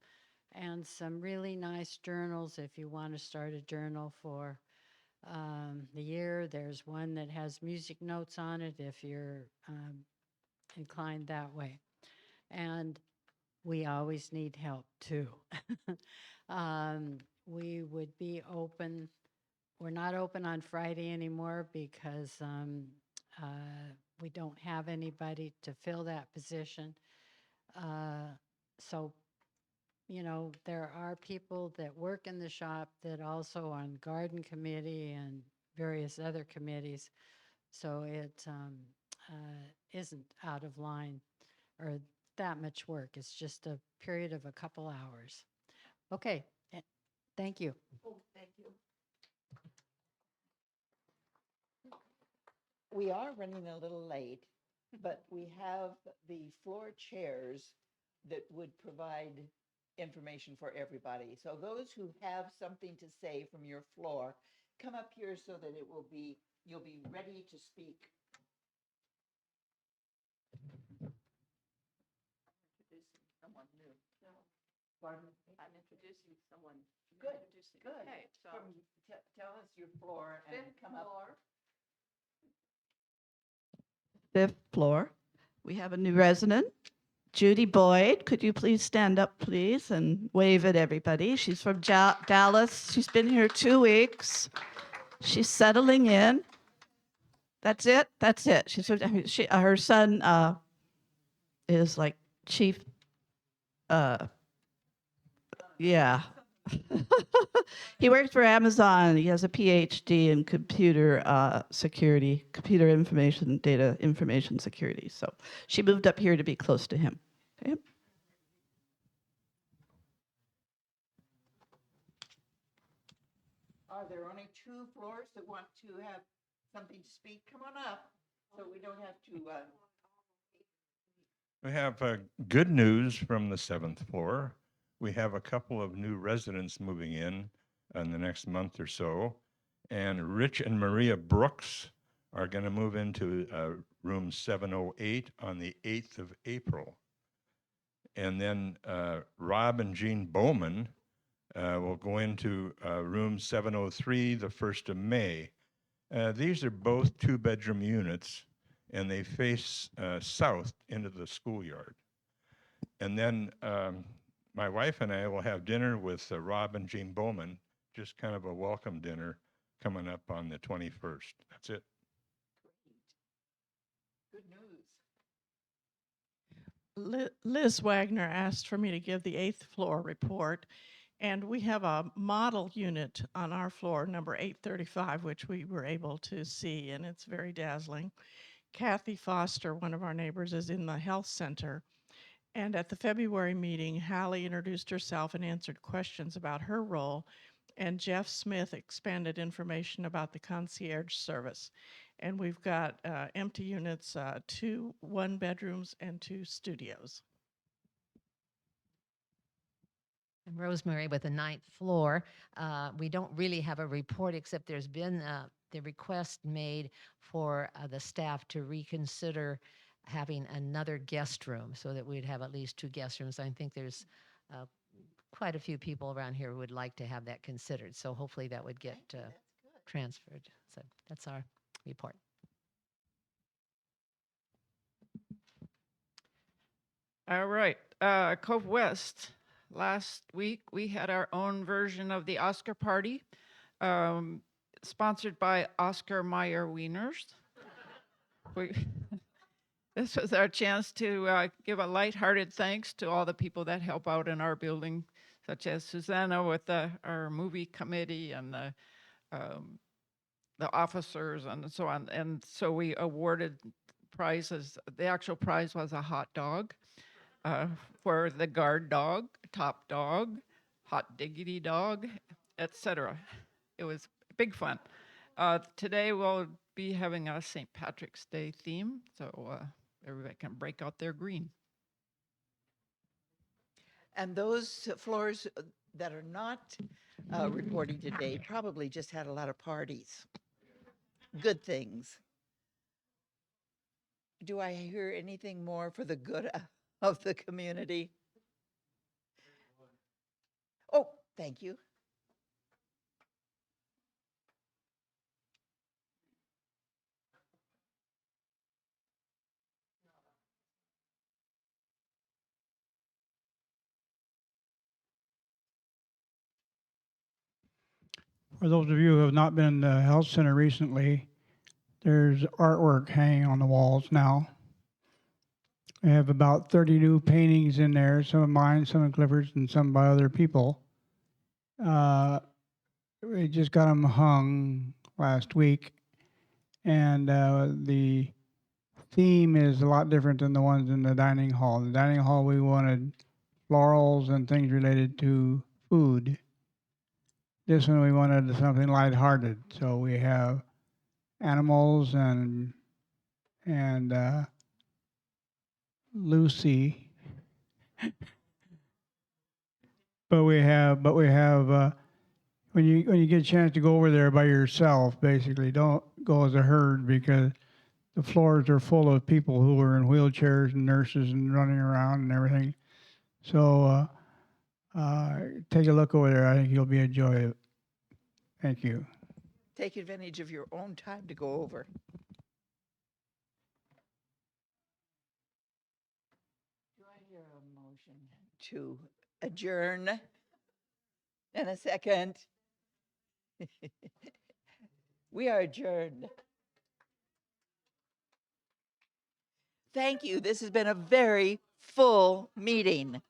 S19: and some really nice journals if you want to start a journal for the year. There's one that has music notes on it if you're inclined that way. And we always need help too. We would be open. We're not open on Friday anymore because we don't have anybody to fill that position. So, you know, there are people that work in the shop that also on garden committee and various other committees. So it isn't out of line or that much work. It's just a period of a couple hours. Okay, thank you.
S1: Oh, thank you. We are running a little late, but we have the floor chairs that would provide information for everybody. So those who have something to say from your floor, come up here so that it will be, you'll be ready to speak. Introducing someone new. Pardon? I'm introducing someone. Good, good. Okay, so tell us your floor and come up.
S13: Fifth floor. We have a new resident, Judy Boyd. Could you please stand up, please, and wave at everybody? She's from Dallas. She's been here 2 weeks. She's settling in. That's it. That's it. Her son is like chief. Yeah. He works for Amazon. He has a PhD in computer security, computer information, data information security. So she moved up here to be close to him. Okay.
S1: Are there only 2 floors that want to have something to speak? Come on up, so we don't have to.
S20: We have good news from the 7th floor. We have a couple of new residents moving in the next month or so. And Rich and Maria Brooks are going to move into room 708 on the 8th of April. And then Rob and Jean Bowman will go into room 703 the 1st of May. These are both 2-bedroom units, and they face south into the schoolyard. And then my wife and I will have dinner with Rob and Jean Bowman, just kind of a welcome dinner coming up on the 21st. That's it.
S1: Good news.
S12: Liz Wagner asked for me to give the 8th floor report, and we have a model unit on our floor, number 835, which we were able to see, and it's very dazzling. Kathy Foster, one of our neighbors, is in the health center. And at the February meeting, Hallie introduced herself and answered questions about her role, and Jeff Smith expanded information about the concierge service. And we've got empty units, 2 1-bedrooms and 2 studios.
S21: I'm Rosemary with the 9th floor. We don't really have a report except there's been the request made for the staff to reconsider having another guest room so that we'd have at least 2 guest rooms. I think there's quite a few people around here who would like to have that considered. So hopefully that would get transferred. So that's our report.
S12: All right, Cove West. Last week we had our own version of the Oscar party, sponsored by Oscar Mayer Wieners. This was our chance to give a lighthearted thanks to all the people that help out in our building, such as Susanna with our movie committee and the officers and so on. And so we awarded prizes. The actual prize was a hot dog for the guard dog, top dog, hot diggity dog, etc. It was big fun. Today we'll be having a St. Patrick's Day theme, so everybody can break out their green.
S1: And those floors that are not reporting today probably just had a lot of parties. Good things. Do I hear anything more for the good of the community? Oh, thank you.
S15: For those of you who have not been in the health center recently, there's artwork hanging on the walls now. We have about 30 new paintings in there, some of mine, some of Clifford's, and some by other people. We just got them hung last week, and the theme is a lot different than the ones in the dining hall. In the dining hall, we wanted florals and things related to food. This one, we wanted something lighthearted, so we have animals and Lucy. but we have when you get a chance to go over there by yourself, basically don't go as a herd because the floors are full of people who are in wheelchairs and nurses and running around and everything. So take a look over there. I think you'll be enjoying it. Thank you.
S1: Take advantage of your own time to go over. Do I hear a motion to adjourn in a second? We are adjourned. Thank you. This has been a very full meeting.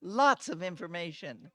S1: Lots of information.